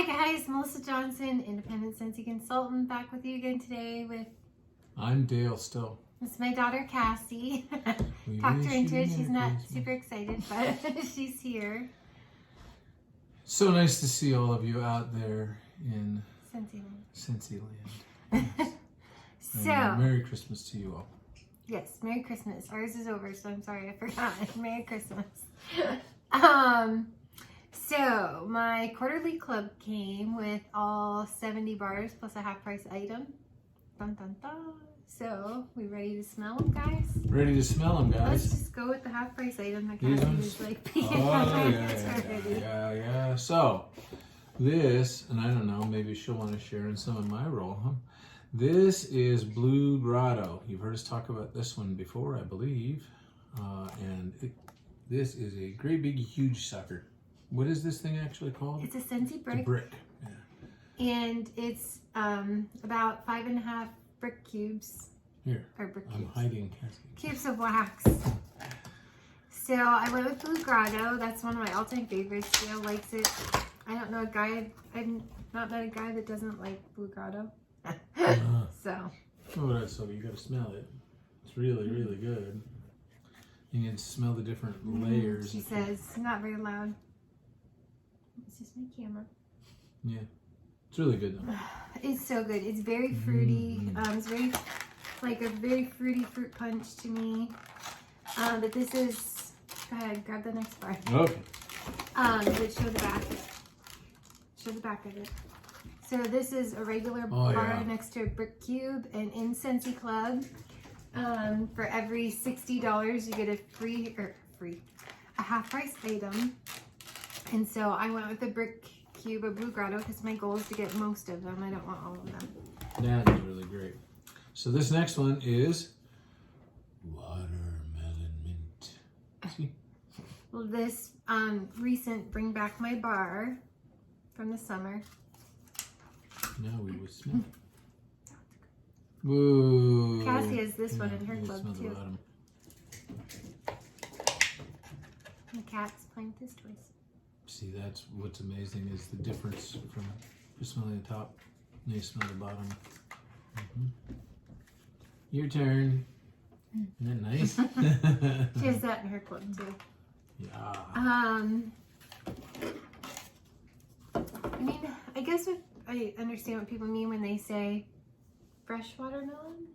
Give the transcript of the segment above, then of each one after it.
Hi guys, Melissa Johnson, Independent Scentsy Consultant, back with you again today with... I'm Dale still. It's my daughter Cassie. Talked her into it. She's not super excited, but she's here. So nice to see all of you out there in Scentsy Land. So, Merry Christmas to you all. Yes, Merry Christmas. Ours is over, so I'm sorry I forgot. Merry Christmas. So my quarterly club came with all 70 bars plus a half price item. Dun dun dun. So, we ready to smell them, guys? Ready to smell them, guys. Let's just go with the half price item. That Cassie was like peeking yeah. So, this, and I don't know, maybe she'll want to share in some of my role, huh? This is Blue Grotto. You've heard us talk about this one before, I believe. This is a great big huge sucker. What is this thing actually called? It's a Scentsy brick. It's a brick. Yeah. And it's about 5.5 brick cubes. Here, or brick I'm cubes. hiding Cassie. Cubes of wax. So I went with Blue Grotto. That's one of my all-time favorites. Dale likes it. I don't know a guy. I've not met a guy that doesn't like Blue Grotto. So. Oh, that's so you got to smell it. It's really, really good. You can smell the different layers. She says, not very loud. It's just my camera. Yeah. It's really good though. It's so good. It's very fruity. It's very, like a very fruity fruit punch to me. But this is, go ahead, grab the next bar. Okay. But show the back. Show the back of it. So this is a regular bar next to a brick cube, and in Scentsy Club, for every $60 you get a half price item. And so I went with the brick cube of Blue Grotto because my goal is to get most of them. I don't want all of them. That is really great. So this next one is Watermelon Mint. See? Well, this recent Bring Back My Bar from the summer. Now we will smell it. Whoa. Cassie has this one in her club too. The cat's playing with his toys. See, that's what's amazing is the difference from just smelling the top and you smell the bottom. Your turn. Isn't that nice? She has that in her club too. Yeah. I mean, I guess I understand what people mean when they say fresh watermelon.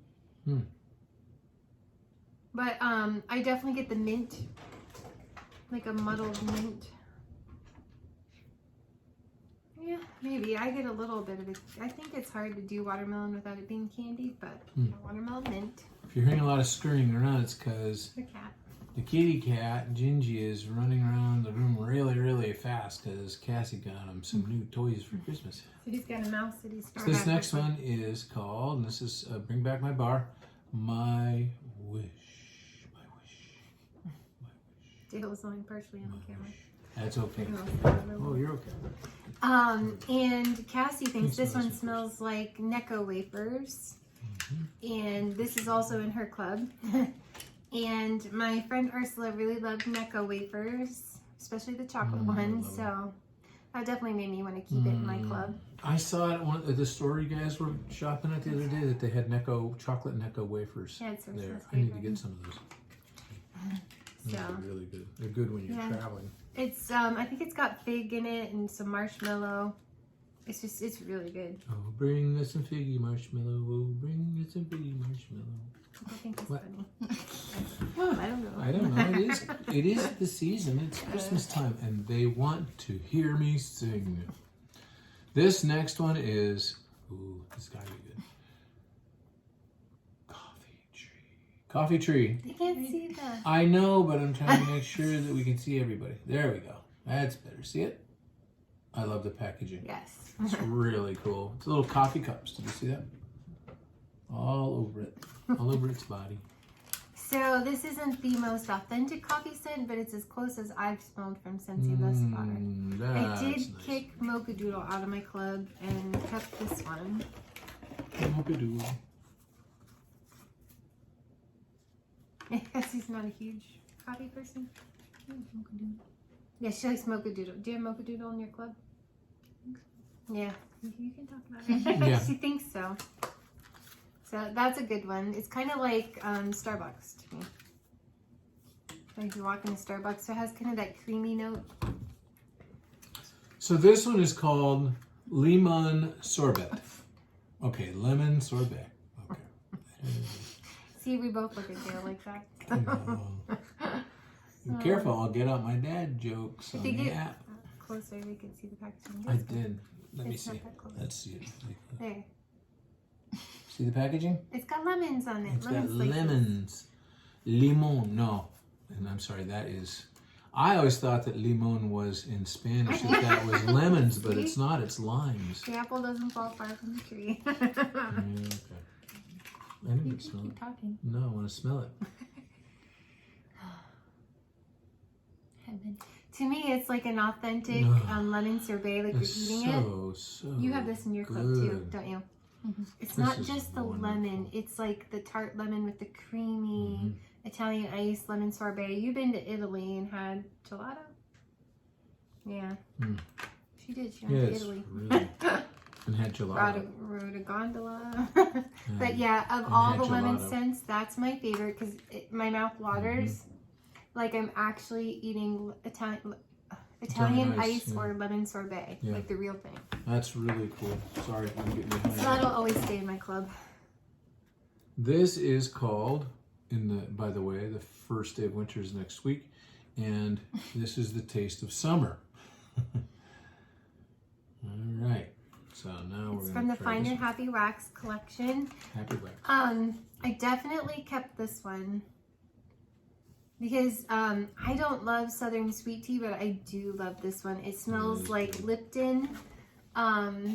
But I definitely get the mint, like a muddled mint. Yeah, maybe. I get a little bit of it. I think it's hard to do watermelon without it being candied, but watermelon mint. If you're hearing a lot of scurrying around, it's because The cat. the kitty cat, Gingy, is running around the room really, really fast because Cassie got him some new toys for Christmas. So he's got a mouse that he's So this next one is called, and this is Bring Back My Bar, My Wish. My Wish. My Wish. Dale was only partially on the camera. That's okay. Oh, you're okay. And Cassie thinks this one smells like Necco Wafers. And this is also in her club. And my friend Ursula really loved Necco Wafers, especially the chocolate one. So that definitely made me want to keep it in my club. I saw it at the store you guys were shopping at the other day that they had chocolate Necco Wafers there. I need to get some of those. Those are really good. They're good when you're traveling. It's I think it's got fig in it and some marshmallow. It's really good. Oh, bring us some figgy marshmallow. Oh, bring us some figgy marshmallow. I think it's funny. I don't know. I don't know. It is the season. It's Christmas time, and they want to hear me sing. This next one is this gotta be good. Coffee tree. You can't see that. I know, but I'm trying to make sure that we can see everybody. There we go. That's better. See it? I love the packaging. Yes. It's really cool. It's little coffee cups. Did you see that? All over it. All over its body. So this isn't the most authentic coffee scent, but it's as close as I've smelled from Scentsy thus far. I did kick Mocha Doodle out of my club and kept this one. Mocha Doodle. Because he's not a huge coffee person. Yeah, she likes Mocha Doodle. Do you have Mocha Doodle in your club? Yeah, you can talk about it. Yeah. She thinks so. So that's a good one. It's kind of like Starbucks to me. Like you walk into Starbucks, so it has kind of that creamy note. So this one is called Lemon Sorbet. Okay, lemon sorbet. Okay. See, we both look at Dale like that. Be careful, I'll get out my dad jokes on the app. Closer, we can see the packaging. I did. Let me see. Let's see it. There. See the packaging? It's got lemons on it. It's got lemons. Limon. No. And I'm sorry, that is... I always thought that limon was in Spanish, that was lemons, but it's not. It's limes. The apple doesn't fall far from the tree. Okay. I didn't smell keep it. talking. No, I want to smell it. Heaven. To me, it's like an authentic lemon sorbet, like it's you're eating it. You have this in your club too, don't you? Mm-hmm. It's this not just the lemon, it's like the tart lemon with the creamy Italian ice lemon sorbet. You've been to Italy and had gelato? Yeah. She did. She went to Italy. Really. And had gelato. Rode a gondola. But yeah, of all the lemon scents, that's my favorite because my mouth waters. Like I'm actually eating Italian ice or lemon sorbet, like the real thing. That's really cool. Sorry, I'm getting behind. So that'll always stay in my club. This is called, by the way, the first day of winter is next week, and this is the taste of summer. All right. So now it's from the Find Your Happy Wax collection. Happy Wax. I definitely kept this one. Because I don't love Southern sweet tea, but I do love this one. It smells like Lipton iced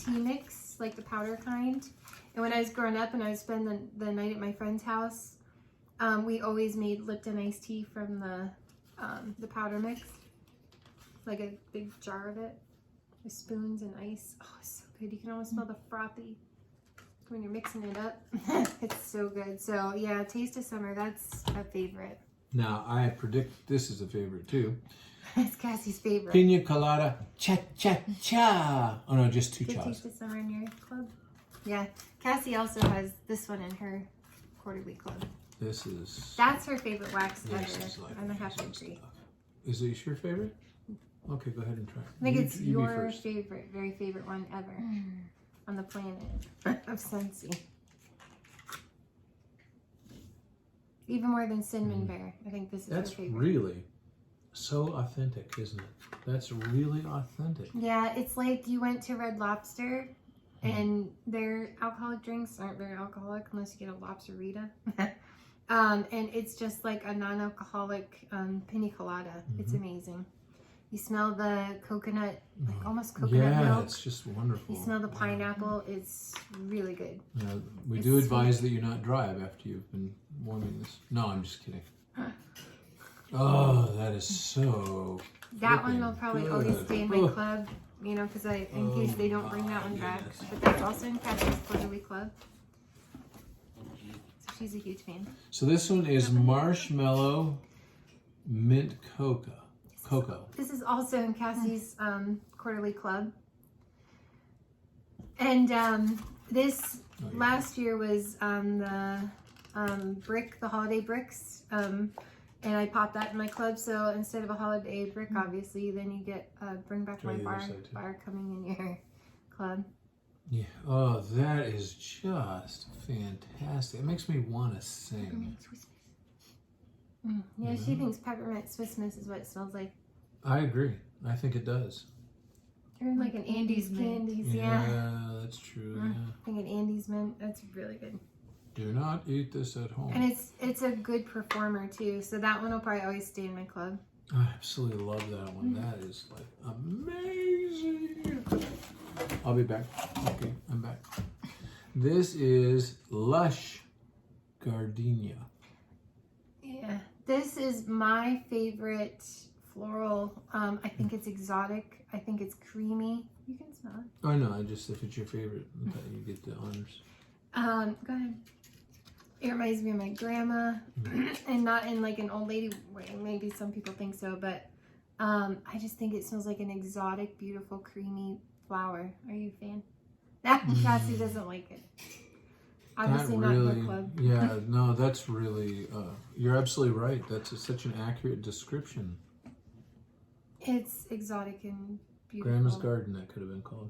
tea mix, like the powder kind. And when I was growing up and I would spend the night at my friend's house, we always made Lipton iced tea from the powder mix. Like a big jar of it with spoons and ice. Oh, it's so good. You can almost smell the frothy when you're mixing it up. It's so good. So yeah, taste of summer, that's a favorite. Now I predict this is a favorite too. It's Cassie's favorite. Pina colada, cha cha cha. Oh no, just two chas. Taste of summer in your club. Yeah, Cassie also has this one in her quarterly club. That's her favorite wax ever. Like I'm a half agree. Is it your favorite? Okay, go ahead and try it. I think it's your favorite, very favorite one ever. On the planet of Scentsy. Even more than Cinnamon Bear. I think this is her favorite. That's really so authentic, isn't it? That's really authentic. Yeah, it's like you went to Red Lobster and their alcoholic drinks aren't very alcoholic unless you get a lobsterita. And it's just like a non-alcoholic pina colada. It's amazing. You smell the coconut, like almost coconut milk. Yeah, it's just wonderful. You smell the pineapple. It's really good. We do advise that you not drive after you've been warming this. No, I'm just kidding. Oh, that is so That one will probably always stay in my club, you know, because in case they don't bring that one back. But that's also in Cassie's quarterly club. So she's a huge fan. So this one is Marshmallow Mint Coca. Coco. This is also in Cassie's quarterly club. And this last year was the holiday bricks. And I popped that in my club. So instead of a holiday brick, obviously, then you get Bring Back My bar coming in your club. Yeah. Oh, that is just fantastic. It makes me want to sing. Yeah, she thinks peppermint Swiss Miss is what it smells like. I agree. I think it does. Or like an Andes candies, Yeah, that's true. Yeah. I think an Andes mint. That's really good. Do not eat this at home. And it's a good performer too. So that one will probably always stay in my club. I absolutely love that one. That is like amazing. I'll be back. Okay, I'm back. This is Lush Gardenia. Yeah, this is my favorite floral. I think it's exotic. I think it's creamy. You can smell it. Oh no, I just if it's your favorite, you get the honors. Go ahead. It reminds me of my grandma, and not in like an old lady way. Maybe some people think so, but I just think it smells like an exotic, beautiful, creamy flower. Are you a fan? Cassie doesn't like it. Obviously not in her club. Yeah, no, that's really, you're absolutely right. That's such an accurate description. It's exotic and beautiful. Grandma's Garden, that could have been called.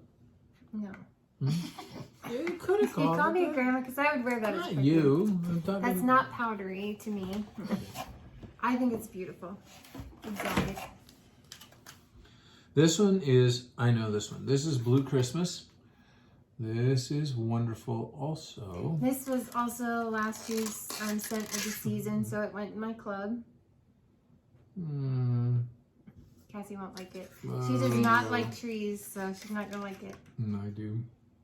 No. Yeah, you could have called You call me a grandma because I would wear that as Not perfume. you. That's not powdery to me. I think it's beautiful. Exotic. This one is, I know this one. This is Blue Christmas. This is wonderful also. This was also last year's scent of the season, so it went in my club. Cassie won't like it. She does not like trees, so she's not going to like it. I do.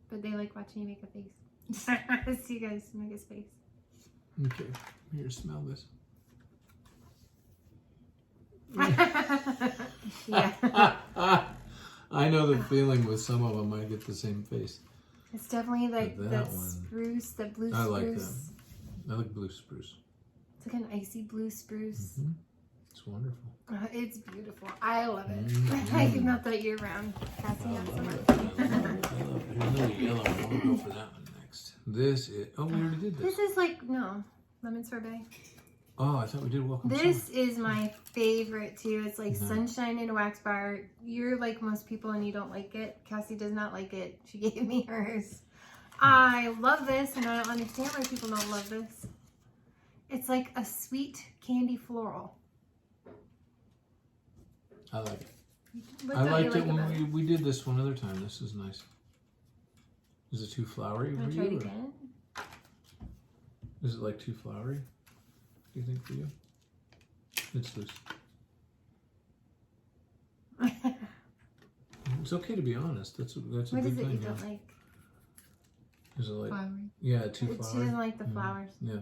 But they like watching you make a face. Let's see you guys make a face. Okay, here, smell this. Yeah. I know the feeling with some of them. I get the same face. It's definitely like But that that one, spruce, that blue spruce. I like that. I like blue spruce. It's like an icy blue spruce. It's wonderful. It's beautiful. I love it. Mm-hmm. I can melt that year round. Cassie, not so much. I love it. Here's another yellow one. We'll go for that one next. This is, oh, we already did this. This is like, no, lemon sorbet. Oh, I thought we did Welcome This is my favorite too. It's like sunshine in a wax bar. You're like most people and you don't like it. Cassie does not like it. She gave me hers. I love this and I don't understand why people don't love this. It's like a sweet candy floral. I like it. What I don't you liked it like about when we did this one other time. This is nice. Is it too flowery for Wanna you? try it or- again? Is it like too flowery? Do you think for you? It's loose. It's okay to be honest. That's a What good is it thing. you Yeah. don't like? Is it like Flowery. yeah, too She flowery? doesn't like the flowers. Yeah.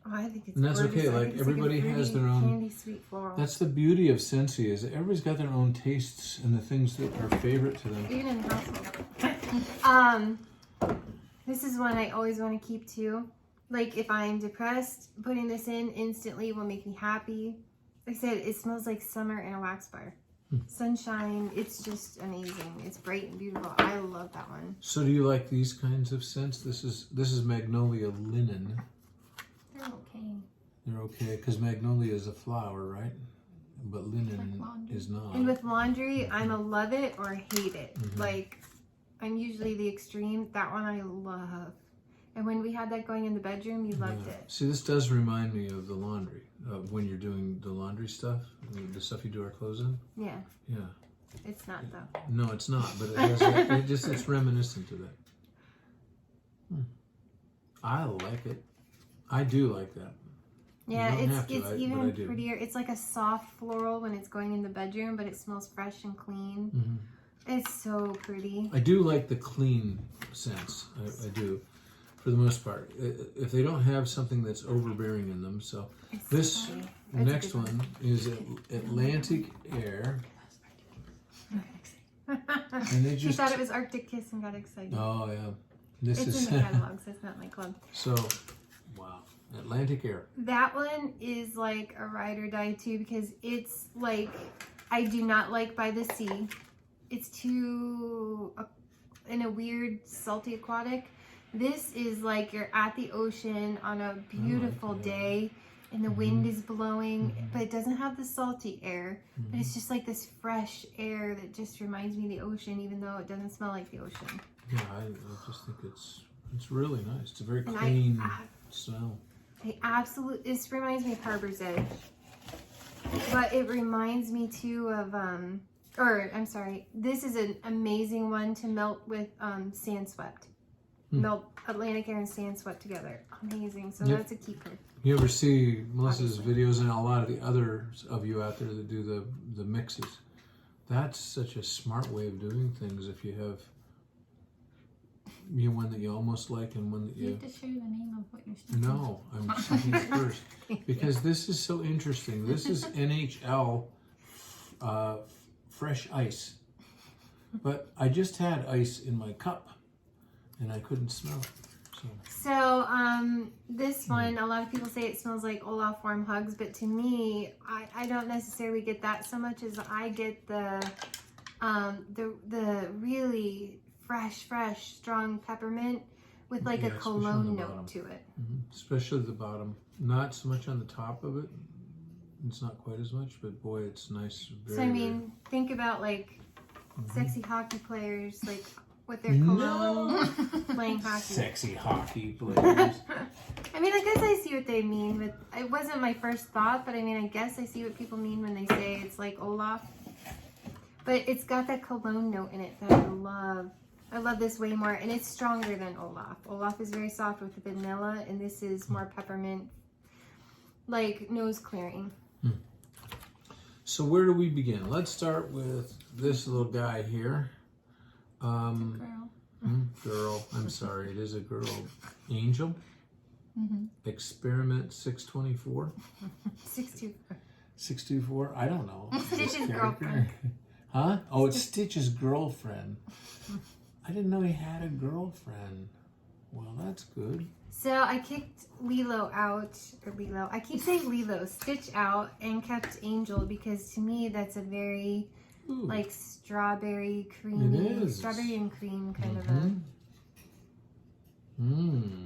Oh, I think it's And that's gorgeous. okay, I like, think it's everybody a has fruity, their own- candy sweet floral. That's the beauty of Scentsy is that everybody's got their own tastes and the things that are favorite to them. Even in the household. This is one I always want to keep too. Like if I'm depressed, putting this in instantly will make me happy. Like I said, it smells like summer in a wax bar. Sunshine, it's just amazing. It's bright and beautiful. I love that one. So do you like these kinds of scents? This is Magnolia Linen. They're okay. They're okay because magnolia is a flower, right? But linen laundry. is not. And with laundry, I'm a love it or hate it. Like I'm usually the extreme. That one I love. And when we had that going in the bedroom, you loved it. See, this does remind me of the laundry. When you're doing the laundry stuff, the stuff you do our clothes in. Yeah. Yeah. It's not though. No, it's not, but it has. It's reminiscent of that. I like it. I do like that. Yeah, You don't it's have to, but I even do. prettier. It's like a soft floral when it's going in the bedroom, but it smells fresh and clean. It's so pretty. I do like the clean scents. I do, for the most part. If they don't have something that's overbearing in them, so It's this pretty. That's a next good one is Atlantic Air, and they She just thought it was Arctic Kiss and got excited. oh yeah, this It's is in the catalog, so it's not my club. so wow. Atlantic Air. That one is like a ride or die too because it's like I do not like by the sea. It's too in a weird salty aquatic. This is like you're at the ocean on a beautiful day and the wind is blowing, but it doesn't have the salty air. But it's just like this fresh air that just reminds me of the ocean, even though it doesn't smell like the ocean. Yeah, I just think it's really nice. It's a very And clean smell. This reminds me of Harbor's Edge. But it reminds me too of, I'm sorry, this is an amazing one to melt with Sand Swept. Melt Atlantic Air and Sand Swept together. Amazing. So Yep. that's a keeper. You ever see Melissa's videos and a lot of the others of you out there that do the mixes? That's such a smart way of doing things if you have one that you almost like and one that You you... have to share the name of what you're sniffing. No, I'm saying it first. Because this is so interesting. This is NHL fresh ice. But I just had ice in my cup and I couldn't smell it. So So, this one, a lot of people say it smells like Olaf Warm Hugs, but to me, I don't necessarily get that so much as I get the really fresh, strong peppermint with like a cologne note to it. Especially the bottom. Not so much on the top of it. It's not quite as much, but boy, it's nice. So, I mean, think about like sexy hockey players, like with their cologne playing hockey. Sexy hockey players. I mean, I guess I see what they mean, but it wasn't my first thought, but I mean, I guess I see what people mean when they say it's like Olaf. But it's got that cologne note in it that I love. I love this way more, and it's stronger than Olaf. Olaf is very soft with the vanilla, and this is more peppermint, like nose clearing. So where do we begin? Let's start with this little guy here. Girl. Girl, I'm sorry, it is a girl. Angel. Experiment 624. 624. 624? I don't know. Stitch's girlfriend. Huh? Oh, it's Stitch's girlfriend. I didn't know he had a girlfriend. Well, that's good. So I kicked Lilo out, or Lilo. I keep saying Lilo, Stitch out, and kept Angel because to me that's a very like strawberry creamy, strawberry and cream kind of a.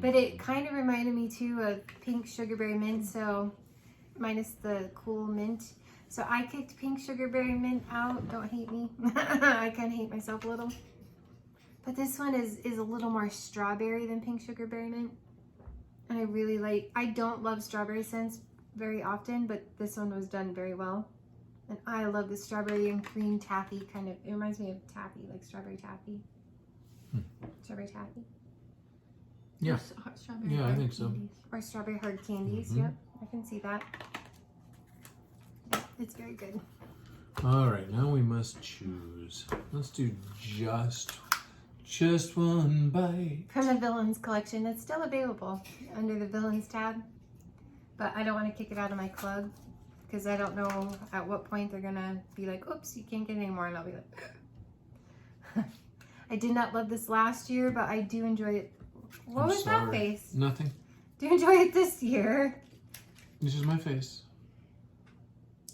But it kind of reminded me too of pink sugarberry mint, so minus the cool mint. So I kicked pink sugarberry mint out. Don't hate me. I kind of hate myself a little. But this one is a little more strawberry than pink sugarberry mint. And I really like, I don't love strawberry scents very often, but this one was done very well. And I love the strawberry and cream taffy kind of, it reminds me of taffy, like strawberry taffy. Strawberry taffy. Yeah. Strawberry Yeah, I think so. candies. Or strawberry hard candies, yep. I can see that. It's very good. All right, now we must choose. Let's do just one bite. From the Villains collection. It's still available under the Villains tab. But I don't want to kick it out of my club because I don't know at what point they're going to be like, oops, you can't get it anymore. And I'll be like, I did not love this last year, but I do enjoy it. What was that face? Nothing. Do you enjoy it this year? This is my face.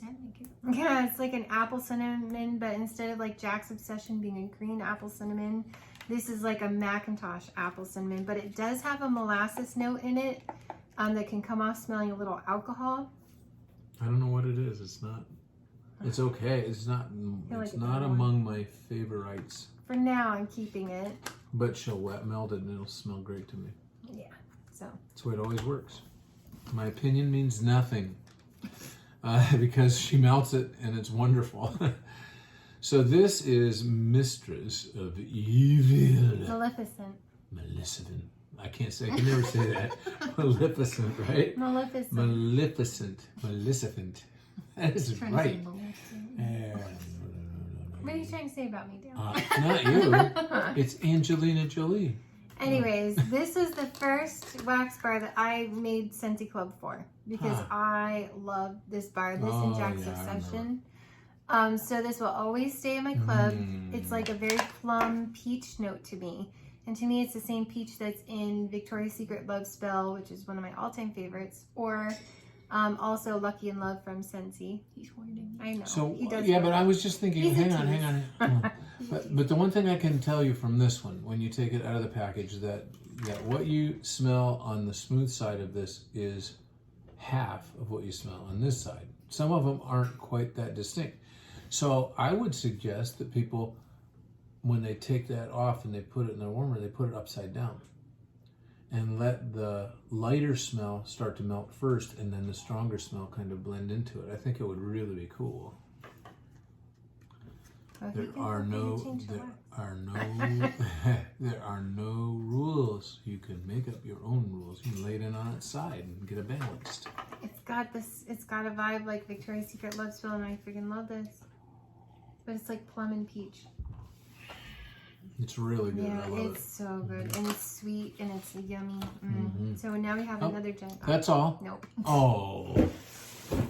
I like it. Yeah, it's like an apple cinnamon, but instead of like Jack's Obsession being a green apple cinnamon, this is like a Macintosh apple cinnamon, but it does have a molasses note in it that can come off smelling a little alcohol. I don't know what it is. It's not. It's okay. It's not. It's not among my favorites. For now, I'm keeping it. But she'll wet melt it and it'll smell great to me. Yeah. So. That's the way it always works. My opinion means nothing because she melts it and it's wonderful. So this is Mistress of Evil. Maleficent. Maleficent. I can't say. I can never say that. Maleficent, right? Maleficent. Maleficent. Maleficent. That is right. What are you trying to say about me, Dale? Not you. It's Angelina Jolie. Anyways, this is the first wax bar that I made Scentsy Club for because I love this bar. This and Jack's Obsession. So this will always stay in my club. It's like a very plum peach note to me. And to me, it's the same peach that's in Victoria's Secret Love Spell, which is one of my all-time favorites. Or also Lucky in Love from Scentsy. He's hoarding. I know. So, he does yeah, but I was just thinking, He's hang on. But the one thing I can tell you from this one, when you take it out of the package, that what you smell on the smooth side of this is half of what you smell on this side. Some of them aren't quite that distinct. So I would suggest that people, when they take that off and they put it in their warmer, they put it upside down and let the lighter smell start to melt first and then the stronger smell kind of blend into it. I think it would really be cool. There are no rules. You can make up your own rules. You can lay it in on its side and get it balanced. It's got a vibe like Victoria's Secret Love Spell, and I freaking love this. But it's like plum and peach. It's really good. Yeah, I love it's so good. And it's sweet and it's yummy. So now we have another giant box. That's all? Nope. Oh,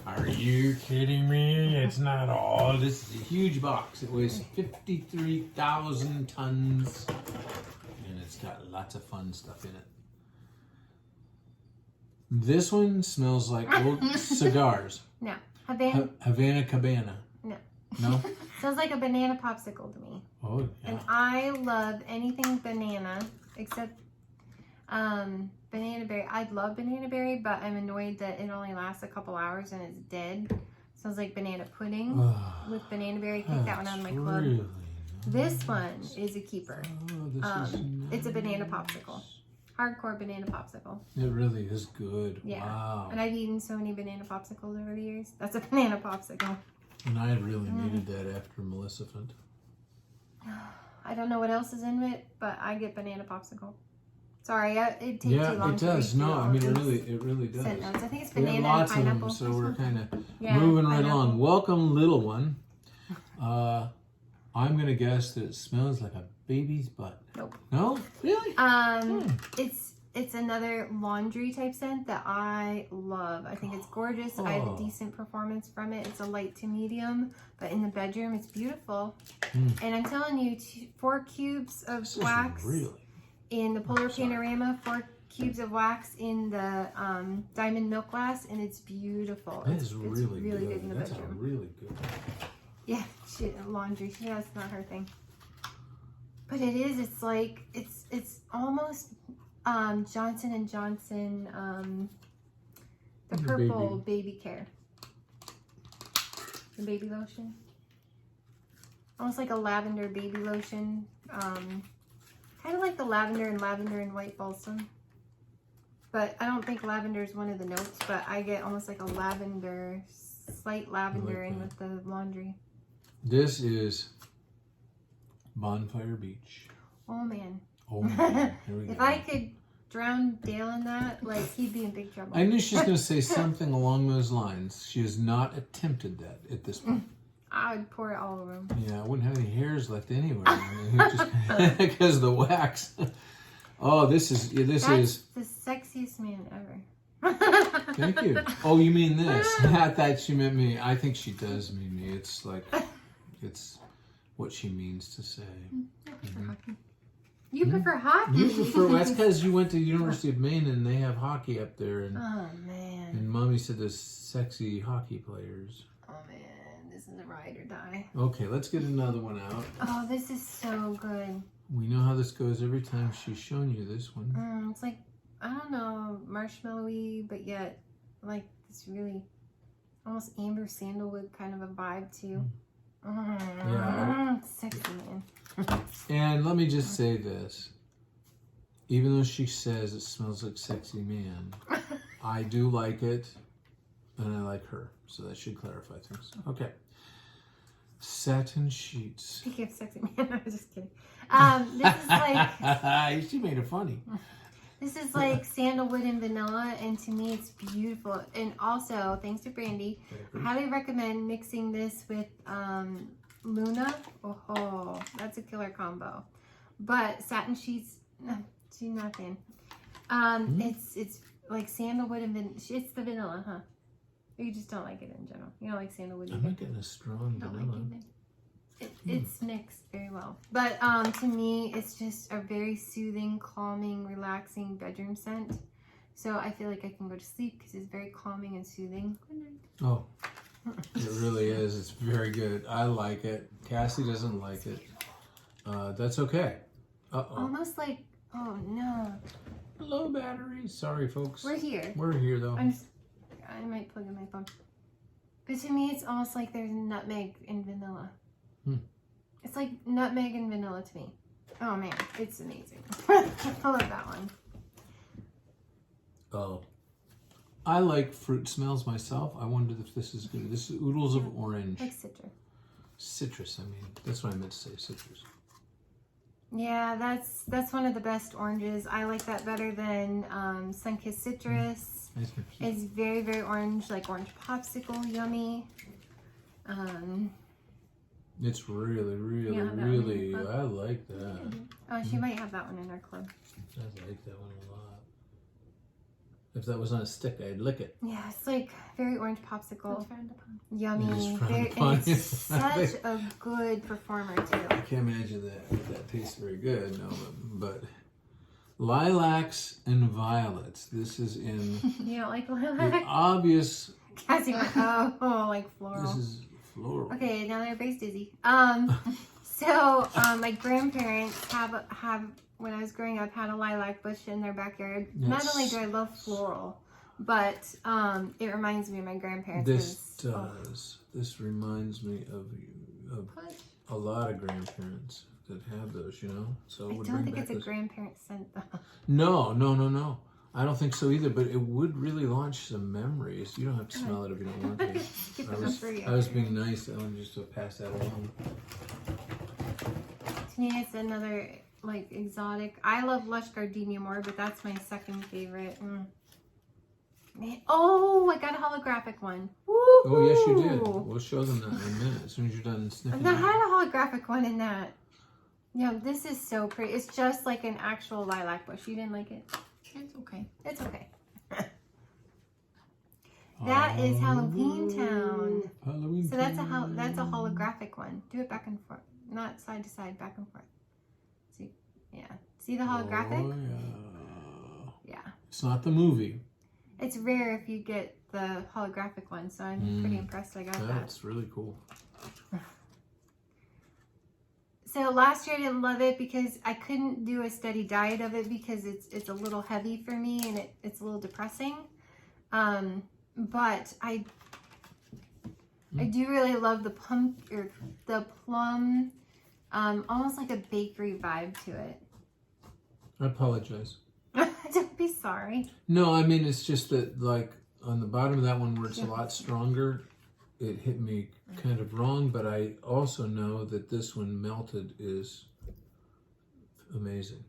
are you kidding me? It's not all. This is a huge box. It weighs 53,000 tons. And it's got lots of fun stuff in it. This one smells like old cigars. No. Havana Cabana. No. No? Smells like a banana popsicle to me. Oh, yeah. And I love anything banana except banana berry. I love banana berry, but I'm annoyed that it only lasts a couple hours and it's dead. Smells like banana pudding with banana berry. Take that one out of my club. Really This one is a keeper. Oh, this is nice. It's a banana popsicle. Hardcore banana popsicle. It really is good. Yeah. Wow. And I've eaten so many banana popsicles over the years. That's a banana popsicle. And I really needed that after Maleficent. I don't know what else is in it, but I get banana popsicle. Sorry, it takes too long. Yeah, it does. No, I mean, it really does. Scent notes. I think it's We banana have lots and pineapple. of them, so we're kind of Yeah, moving right pineapple. along. Welcome, little one. I'm going to guess that it smells like a baby's butt. Nope. No? Really? It's another laundry type scent that I love. I think it's gorgeous. I have a decent performance from it. It's a light to medium, but in the bedroom, it's beautiful. And I'm telling you, 4 cubes of This wax is really... in the Polar Panorama, 4 cubes of wax in the diamond milk glass, and it's beautiful. That is really good good. in the That's bedroom. really good. Yeah, laundry. Yeah, that's not her thing. But it is. It's like it's almost Johnson & Johnson, the purple baby care, the baby lotion. Almost like a lavender baby lotion. Kind of like the lavender and white balsam. But I don't think lavender is one of the notes, but I get almost like a lavender, slight lavender in with the laundry. This is Bonfire Beach. Oh man. Oh man. Here we If go. I could drown Dale in that, like he'd be in big trouble. I knew she was going to say something along those lines. She has not attempted that at this point. I would pour it all over him. Yeah, I wouldn't have any hairs left anywhere. Just because of the wax. Oh, this is That's the sexiest man ever. Thank you. Oh, you mean this? I thought she meant me. I think she does mean me. It's like, it's what she means to say. You prefer hockey? You prefer, that's because you went to the University of Maine and they have hockey up there. And, oh man. and Mommy said there's sexy hockey players. Oh man, this is a ride or die. Okay, let's get another one out. Oh, this is so good. We know how this goes every time she's shown you this one. It's like, I don't know, marshmallowy, but yet like this really almost amber sandalwood kind of a vibe too. Yeah. Sexy man. And let me just say this. Even though she says it smells like sexy man, I do like it and I like her. So that should clarify things. Okay. Satin Sheets. Speaking of sexy man, I was just kidding. This is like she made it funny. This is like sandalwood and vanilla, and to me it's beautiful. And also, thanks to Brandy, I highly recommend mixing this with Luna. Oh, that's a killer combo. But Satin Sheets, no, she's not a fan. It's like sandalwood and it's the vanilla, huh? Or you just don't like it in general. You don't like sandalwood I'm either. not getting a strong vanilla. It's mixed very well. But to me, it's just a very soothing, calming, relaxing bedroom scent. So I feel like I can go to sleep because it's very calming and soothing. Oh, it really is. It's very good. I like it. Cassie doesn't like it. That's okay. Uh-oh. Almost like, oh no. Low battery. Sorry, folks. We're here. We're here, though. I might plug in my phone. But to me, it's almost like there's nutmeg and vanilla. It's like nutmeg and vanilla to me. Oh man, it's amazing. I love that one. Oh. I like fruit smells myself. I wondered if this is good. This is oodles of orange. Like citrus. Citrus, I mean. That's what I meant to say, citrus. Yeah, that's one of the best oranges. I like that better than Sunkissed Citrus. Nice. It's very, very orange, like orange popsicle, yummy. It's really, really, Yeah, that one really, in the I like that. Oh, she might have that one in our club. I like that one a lot. If that was on a stick, I'd lick it. Yeah, it's like very orange popsicle. It's frowned upon. Yummy. It is frowned Very, upon. and it's such a good performer too. I can't imagine that tastes very good, no, but Lilacs and Violets. This is in You don't like the lilac? obvious. Cassie went, oh, like floral. This is floral. Okay, now everybody's dizzy. So my grandparents have when I was growing up had a lilac bush in their backyard. Yes. Not only do I love floral, but it reminds me of my grandparents. This does. This reminds me of a lot of grandparents that have those, you know. So I don't think it's a grandparent scent though. No. I don't think so either. But it would really launch some memories. You don't have to smell it if you don't want to. Keep it for you. I was being nice. I wanted just to pass that along. To me, it's another like exotic. I love Lush Gardenia more, but that's my second favorite. Man. Oh, I got a holographic one. Woo-hoo! Oh, yes, you did. We'll show them that in a minute as soon as you're done sniffing. I had a holographic one in that. Yeah, this is so pretty. It's just like an actual lilac bush. You didn't like it? It's okay. It's okay. That is Halloween Town. Halloween So that's a holographic one. Do it back and forth, not side to side, back and forth. See, yeah. See the holographic? Oh, yeah. Yeah. It's not the movie. It's rare if you get the holographic one, so I'm pretty impressed I got that. That's really cool. So last year I didn't love it because I couldn't do a steady diet of it because it's a little heavy for me and it's a little depressing. But I do really love the plum, almost like a bakery vibe to it. I apologize. Don't be sorry. No, I mean, it's just that, like, on the bottom of that one where it's a lot stronger, it hit me kind of wrong, but I also know that this one melted is amazing.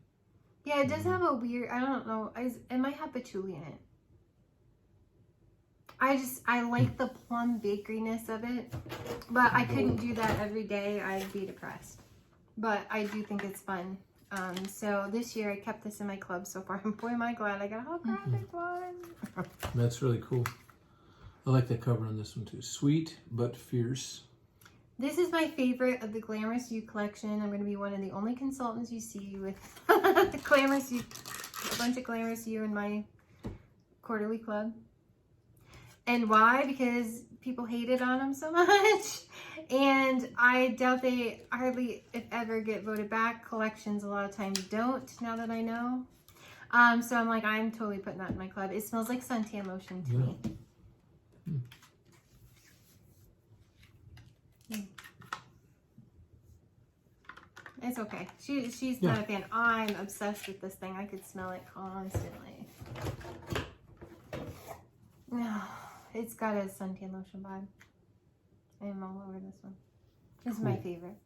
Yeah, it does have a weird, I don't know, it might have patchouli in it. I like the plum bakeryness of it, but I couldn't do that every day. I'd be depressed. But I do think it's fun. So this year I kept this in my club so far. Boy, am I glad I got a holographic one. That's really cool. I like the cover on this one too. Sweet but fierce. This is my favorite of the Glamorous You collection. I'm going to be one of the only consultants you see with the Glamorous You, a bunch of Glamorous You in my quarterly club. And why? Because people hated on them so much. And I doubt they hardly, if ever, get voted back. Collections a lot of times don't, now that I know. So I'm like, I'm totally putting that in my club. It smells like suntan lotion to me. It's okay. She's not a fan. I'm obsessed with this thing. I could smell it constantly. It's got a suntan lotion vibe. I am all over this one. This is my favorite.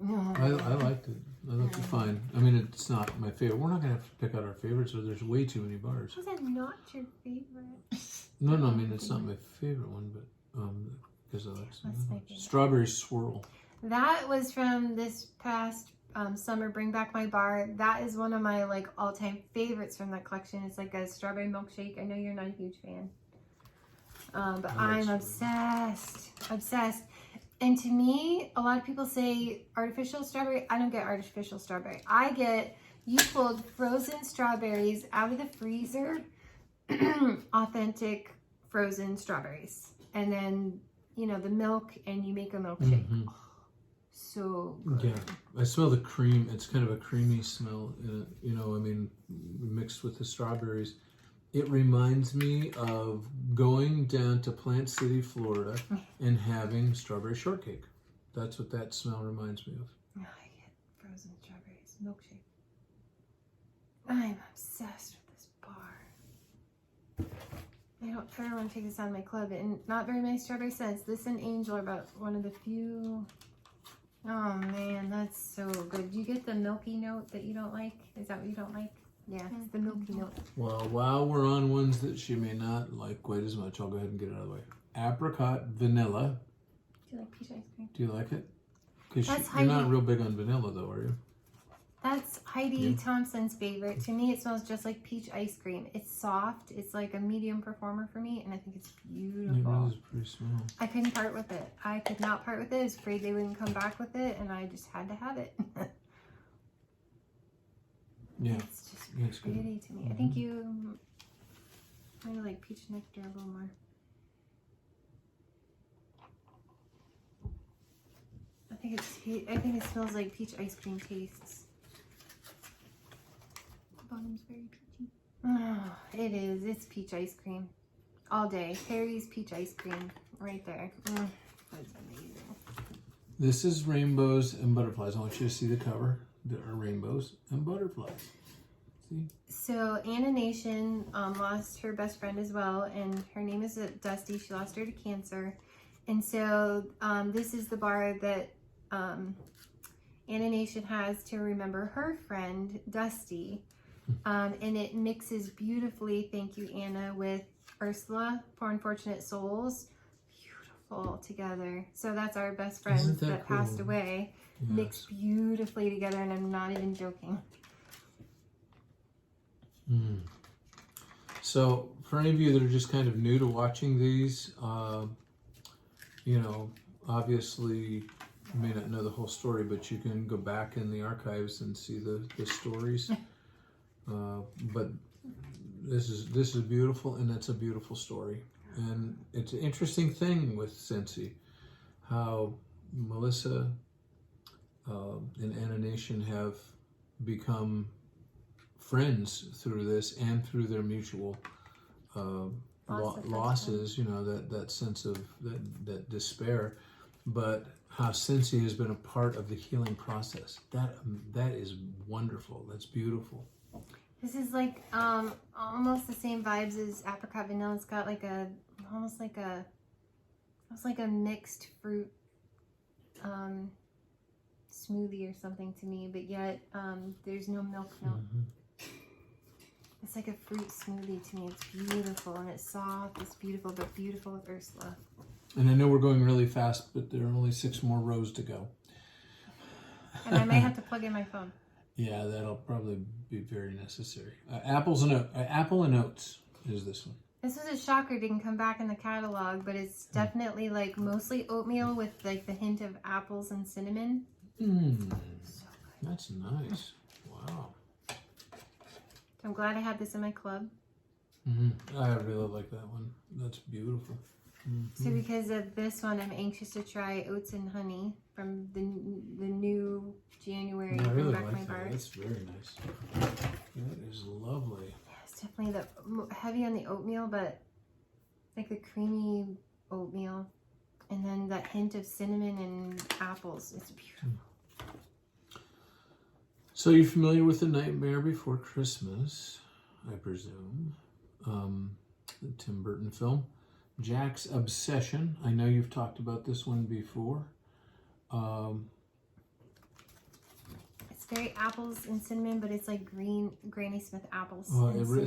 I liked it. I liked it fine. I mean, it's not my favorite. We're not going to have to pick out our favorites, or there's way too many bars. How's that not your favorite? No, I mean, it's not my favorite one, but because I like What's my favorite? Strawberry Swirl. That was from this past summer, Bring Back My Bar. That is one of my like all-time favorites from that collection. It's like a strawberry milkshake. I know you're not a huge fan. But I'm obsessed. And to me, a lot of people say artificial strawberry. I don't get artificial strawberry. I get, you pulled frozen strawberries out of the freezer, authentic frozen strawberries. And then, you know, the milk, and you make a milkshake. Mm-hmm. Oh, so good. Yeah, I smell the cream. It's kind of a creamy smell, you know, I mean, mixed with the strawberries. It reminds me of going down to Plant City, Florida, and having strawberry shortcake. That's what that smell reminds me of. Oh, I get frozen strawberries, milkshake. I'm obsessed with this bar. I don't ever want to take this out of my club, and not very many strawberry scents. This and Angel are about one of the few. Oh man, that's so good. Do you get the milky note that you don't like? Is that what you don't like? Yeah, it's the milky note. Well, while we're on ones that she may not like quite as much, I'll go ahead and get it out of the way. Apricot Vanilla. Do you like peach ice cream? Do you like it? Because That's you're not Heidi. real big on vanilla, though, are you? That's Heidi Thompson's favorite. To me, it smells just like peach ice cream. It's soft. It's like a medium performer for me, and I think it's beautiful. It really is pretty small. I couldn't part with it. I could not part with it. I was afraid they wouldn't come back with it, and I just had to have it. Yeah. It's just It's good. pretty to me. I think you maybe like peach nectar a little more. I think it smells like peach ice cream tastes. The bottom's very peachy. Oh, it is. It's peach ice cream all day. Harry's peach ice cream right there. That's amazing. This is Rainbows and Butterflies. I want you to see the cover. There are rainbows and butterflies. See? So Anna Nation lost her best friend as well, and her name is Dusty. She lost her to cancer. And so this is the bar that Anna Nation has to remember her friend, Dusty. And it mixes beautifully, thank you, Anna, with Ursula, Poor Unfortunate Souls. Beautiful together. So that's our best friend Isn't that that passed cool? away. Yes. Mixed beautifully together, and I'm not even joking. So for any of you that are just kind of new to watching these, you know, obviously you may not know the whole story, but you can go back in the archives and see the stories. But this is beautiful, and it's a beautiful story. And it's an interesting thing with Scentsy, how Melissa and Anna Nation have become friends through this and through their mutual losses, you know, that sense of that despair, but how Scentsy has been a part of the healing process. That is wonderful. That's beautiful. This is like almost the same vibes as Apricot Vanilla. It's got like almost like a mixed fruit smoothie or something to me, but yet there's no milk. It's like a fruit smoothie to me. It's beautiful, and it's soft. It's beautiful, but beautiful with Ursula. And I know we're going really fast, but there are only 6 more rows to go. And I may have to plug in my phone. Yeah, that'll probably be very necessary. Apple and Oats is this one. This was a shocker. Didn't come back in the catalog, but it's definitely like mostly oatmeal with like the hint of apples and cinnamon. So good. That's nice. Wow. I'm glad I had this in my club. I really like that one. That's beautiful. So because of this one, I'm anxious to try Oats and Honey from the new January. I really Back like My that. Bars. That's very nice. That is lovely. Yeah, it's definitely heavy on the oatmeal, but like the creamy oatmeal, and then that hint of cinnamon and apples. It's beautiful. So you're familiar with The Nightmare Before Christmas, I presume, the Tim Burton film. Jack's Obsession. I know you've talked about this one before. It's very apples and cinnamon, but it's like green Granny Smith apples.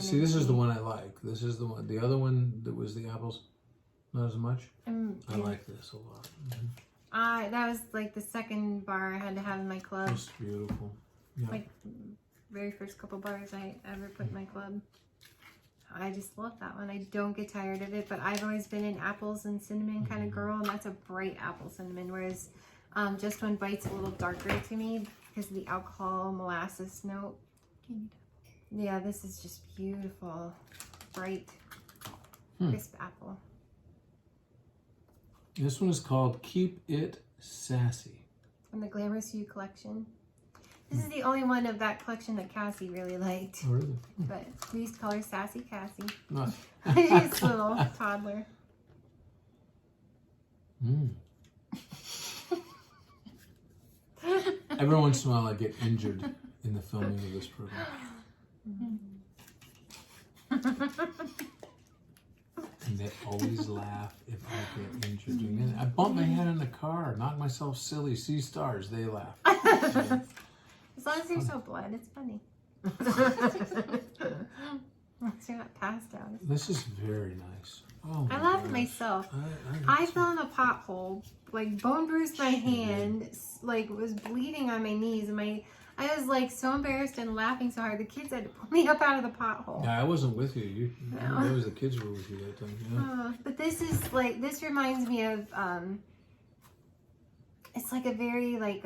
See, this is the one I like. This is the one. The other one that was the apples, not as much. I like this a lot. That was like the second bar I had to have in my club. It's beautiful. Yeah. Like very first couple bars I ever put in my club. I just love that one. I don't get tired of it, but I've always been an apples and cinnamon kind of girl, and that's a bright apple cinnamon, whereas Just One Bite's a little darker to me because of the alcohol molasses note. Yeah, this is just beautiful. Bright, crisp apple. This one is called Keep It Sassy. From the Glamorous You collection. This is the only one of that collection that Cassie really liked. Oh, really? But we used to call her Sassy Cassie. Oh. She's a little toddler. Every once in a while I get injured in the filming of this program. And they always laugh if I get injured doing it. I bumped my head in the car, knocked myself silly, see stars, they laugh. As long as there's no blood, it's funny. So you're not passed out. This is very nice. Oh I love it myself. I fell in a pothole, like bone bruised my hand, like was bleeding on my knees, and I was like so embarrassed and laughing so hard. The kids had to pull me up out of the pothole. Yeah, I wasn't with you. No. It was the kids were with you that time. Yeah. But this is like, this reminds me of, it's like a very like,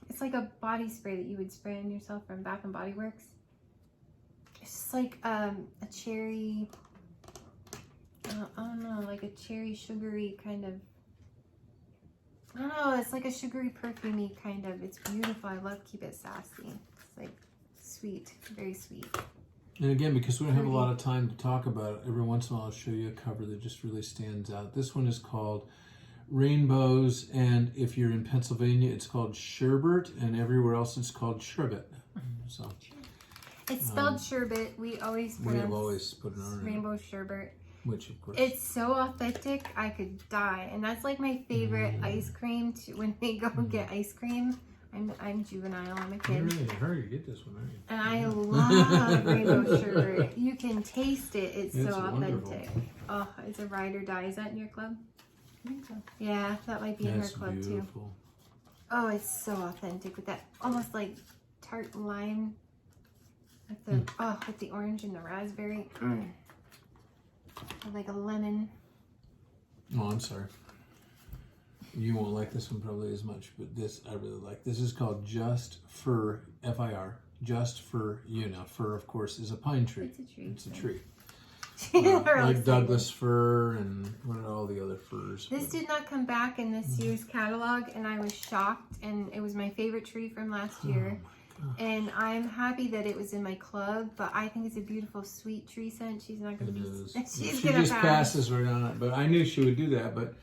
it's like a body spray that you would spray on yourself from Bath and Body Works. just like a cherry, I don't know, like a cherry sugary kind of, I don't know, it's like a sugary perfumey kind of. It's beautiful. I love Keep It Sassy. It's like sweet, very sweet. And again, because we don't have a lot of time to talk about it, every once in a while I'll show you a cover that just really stands out. This one is called Rainbows, and if you're in Pennsylvania, it's called Sherbet, and everywhere else it's called Sherbet. So it's spelled sherbet. We always put it on rainbow sherbet. Which of course, it's so authentic, I could die. And that's like my favorite ice cream when they go get ice cream. I'm juvenile, I'm a kid. You're really in a hurry to get this one, aren't you? And I love rainbow sherbet. You can taste it. It's so authentic. Wonderful. Oh, it's a ride or die. Is that in your club? I think so. Yeah, that might be in her club beautiful. Too. Oh, it's so authentic with that almost like tart lime with the with the orange and the raspberry. Like a lemon. Oh, I'm sorry. You won't like this one probably as much, but this I really like. This is called Just Fir, F-I-R. Just Fir, you know. Fir, of course, is a pine tree. It's a tree. It's a tree. Really like Douglas fir and what are all the other firs? This did not come back in this year's catalog, and I was shocked. And it was my favorite tree from last year. And I'm happy that it was in my club, but I think it's a beautiful sweet tree scent. She's not going to be. She just passes right on it, but I knew she would do that. But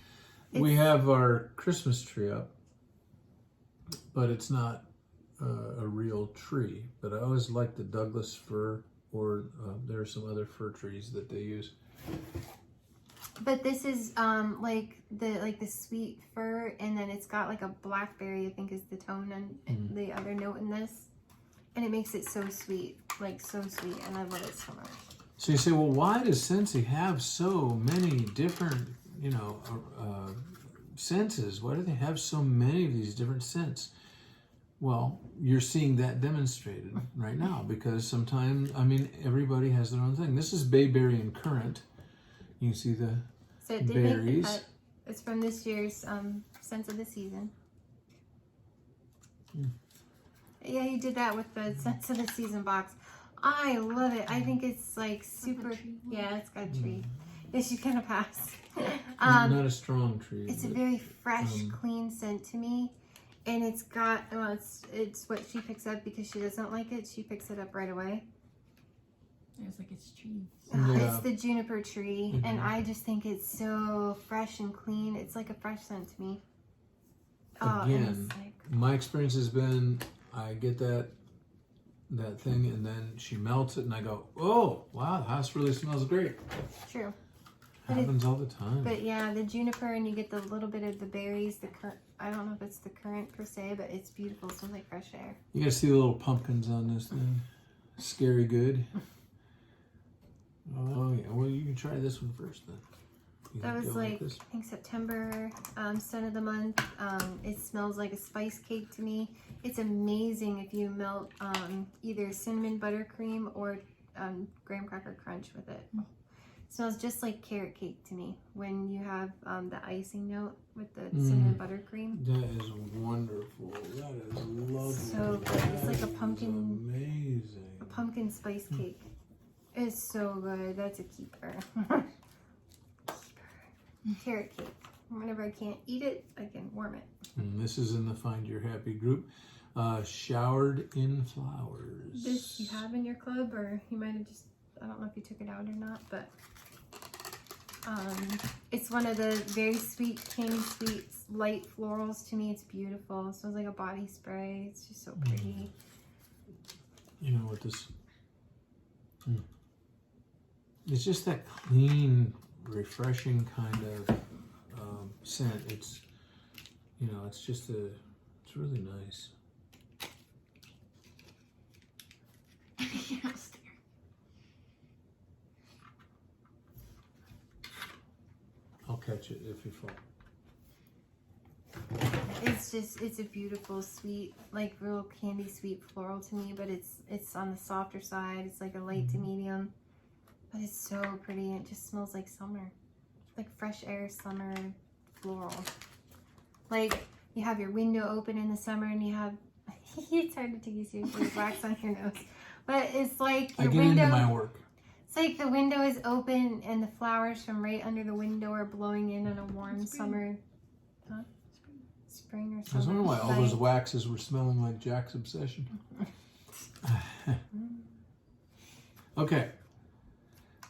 we have our Christmas tree up, but it's not a real tree. But I always like the Douglas fir, or there are some other fir trees that they use. But this is like the sweet fir, and then it's got like a blackberry, I think is the tone and the other note in this, and it makes it so sweet, like so sweet, and I love it so much. So you say, well, why does Scentsy have so many different, senses? Why do they have so many of these different scents? Well, you're seeing that demonstrated right now, because sometimes, everybody has their own thing. This is Bayberry and Currant. You can see the so it did berries. Make the cut. It's from this year's Scents of the Season. Yeah, he did that with the Scents of the Season box. I love it. I think it's like super. Yeah, it's got a tree. Yeah, she's gonna pass. Not a strong tree. It's a very fresh, clean scent to me, and it's got. Well, it's what she picks up because she doesn't like it. She picks it up right away. It's like it's trees. Yeah. It's the juniper tree, and I just think it's so fresh and clean. It's like a fresh scent to me. Again, my experience has been I get that thing, and then she melts it, and I go, "Oh, wow, the house really smells great." True. Happens all the time. But yeah, the juniper, and you get the little bit of the berries. I don't know if it's the currant per se, but it's beautiful. It smells like fresh air. You guys see the little pumpkins on this thing? Scary good. Oh yeah, well you can try this one first then. That was like I think September, scent of the month. It smells like a spice cake to me. It's amazing if you melt either cinnamon buttercream or graham cracker crunch with it. It smells just like carrot cake to me when you have the icing note with the cinnamon buttercream. That is wonderful. That is lovely. So good. It's like a pumpkin. Amazing. A pumpkin spice cake. It's so good. That's a keeper. Carrot cake. Whenever I can't eat it, I can warm it. And this is in the Find Your Happy group. Showered in Flowers. This you have in your club, or you might have just, I don't know if you took it out or not, but it's one of the very sweet, candy sweet, light florals to me. It's beautiful. It smells like a body spray. It's just so pretty. You know what this... It's just that clean, refreshing kind of scent. It's, it's just it's really nice. I'll catch it if you fall. It's a beautiful, sweet, like real candy sweet floral to me, but it's on the softer side. It's like a light to medium, but it's so pretty. It just smells like summer, like fresh air summer floral. Like you have your window open in the summer and you have, it's hard to take you seriously, wax on your nose. But it's like I your get window. into my work. It's like the window is open and the flowers from right under the window are blowing in on a warm summer. Huh? Spring or I was summer. wondering why all those night. waxes were smelling like Jack's Obsession. Okay.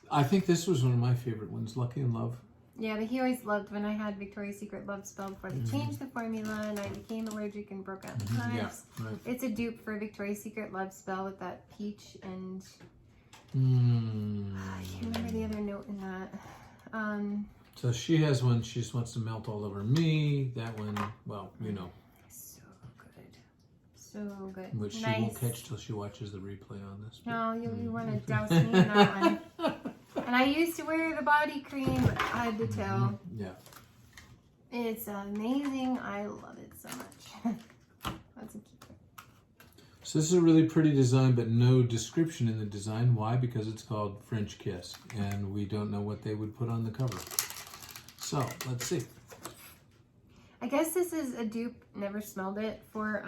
I think this was one of my favorite ones, Lucky in Love. Yeah, but he always loved when I had Victoria's Secret Love Spell before they changed the formula and I became allergic and broke out in hives. Yeah, right. It's a dupe for Victoria's Secret Love Spell with that peach and I can't remember the other note in that. So she has one, she just wants to melt all over me. That one, well, you know. So good. So good. Which she nice. won't catch till she watches the replay on this. No, you want to douse me in that one. And I used to wear the body cream, I had to tell. Yeah. It's amazing. I love it so much. That's a keeper. So this is a really pretty design, but no description in the design. Why? Because it's called French Kiss, and we don't know what they would put on the cover. So, let's see. I guess this is a dupe, never smelled it, for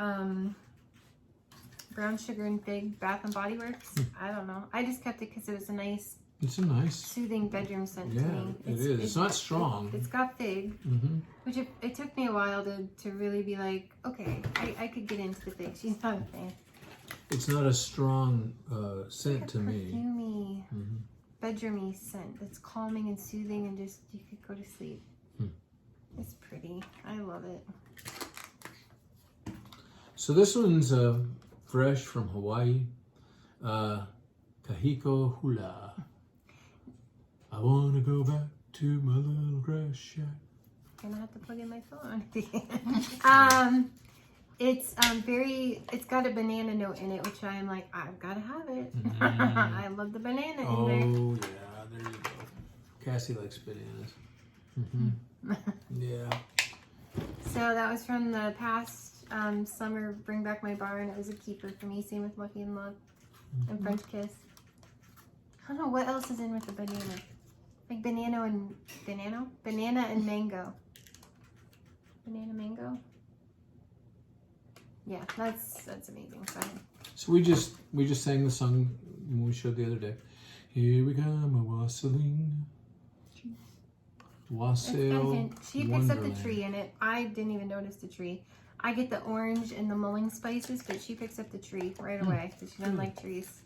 Brown Sugar and Fig Bath and Body Works. I don't know. I just kept it because it was a nice, It's a nice, soothing bedroom scent yeah, to me. it is. It's not strong. It's got fig, which it took me a while to really be like, okay, I could get into the fig. She's not a fan. It's not a strong scent to me. Perfumey, bedroomy scent that's calming and soothing and just, you could go to sleep. It's pretty. I love it. So this one's fresh from Hawaii. Kahiko Hula. I want to go back to my little grass shack. Gonna have to plug in my phone. It's it's got a banana note in it, which I am like, I've got to have it. I love the banana in Oh, there. yeah, there you go. Cassie likes bananas. Yeah. So that was from the past summer Bring Back My Bar, and it was a keeper for me. Same with Lucky in Love and French Kiss. I don't know what else is in with the banana. Like banana and mango. Banana mango. Yeah, that's amazing. Go ahead. So we just sang the song when we showed the other day. Here we come, a wassailing. Wassail. She picks up the tree in it. I didn't even notice the tree. I get the orange and the mulling spices, but she picks up the tree right away because she doesn't like trees.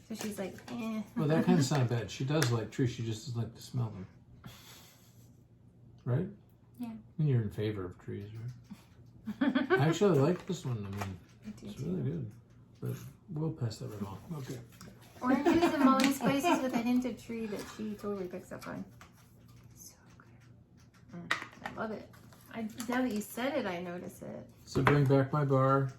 So she's like, eh. Well, that kind of sounded bad. She does like trees. She just doesn't like to smell them. Right? Yeah. I mean, you're in favor of trees, right? I actually like this one. I mean, it's really good. But we'll pass that right on. Okay. Oranges and mulling spices with a hint of tree that she totally picks up on. So good. I love it. Now that you said it, I notice it. So Bring Back My Bar.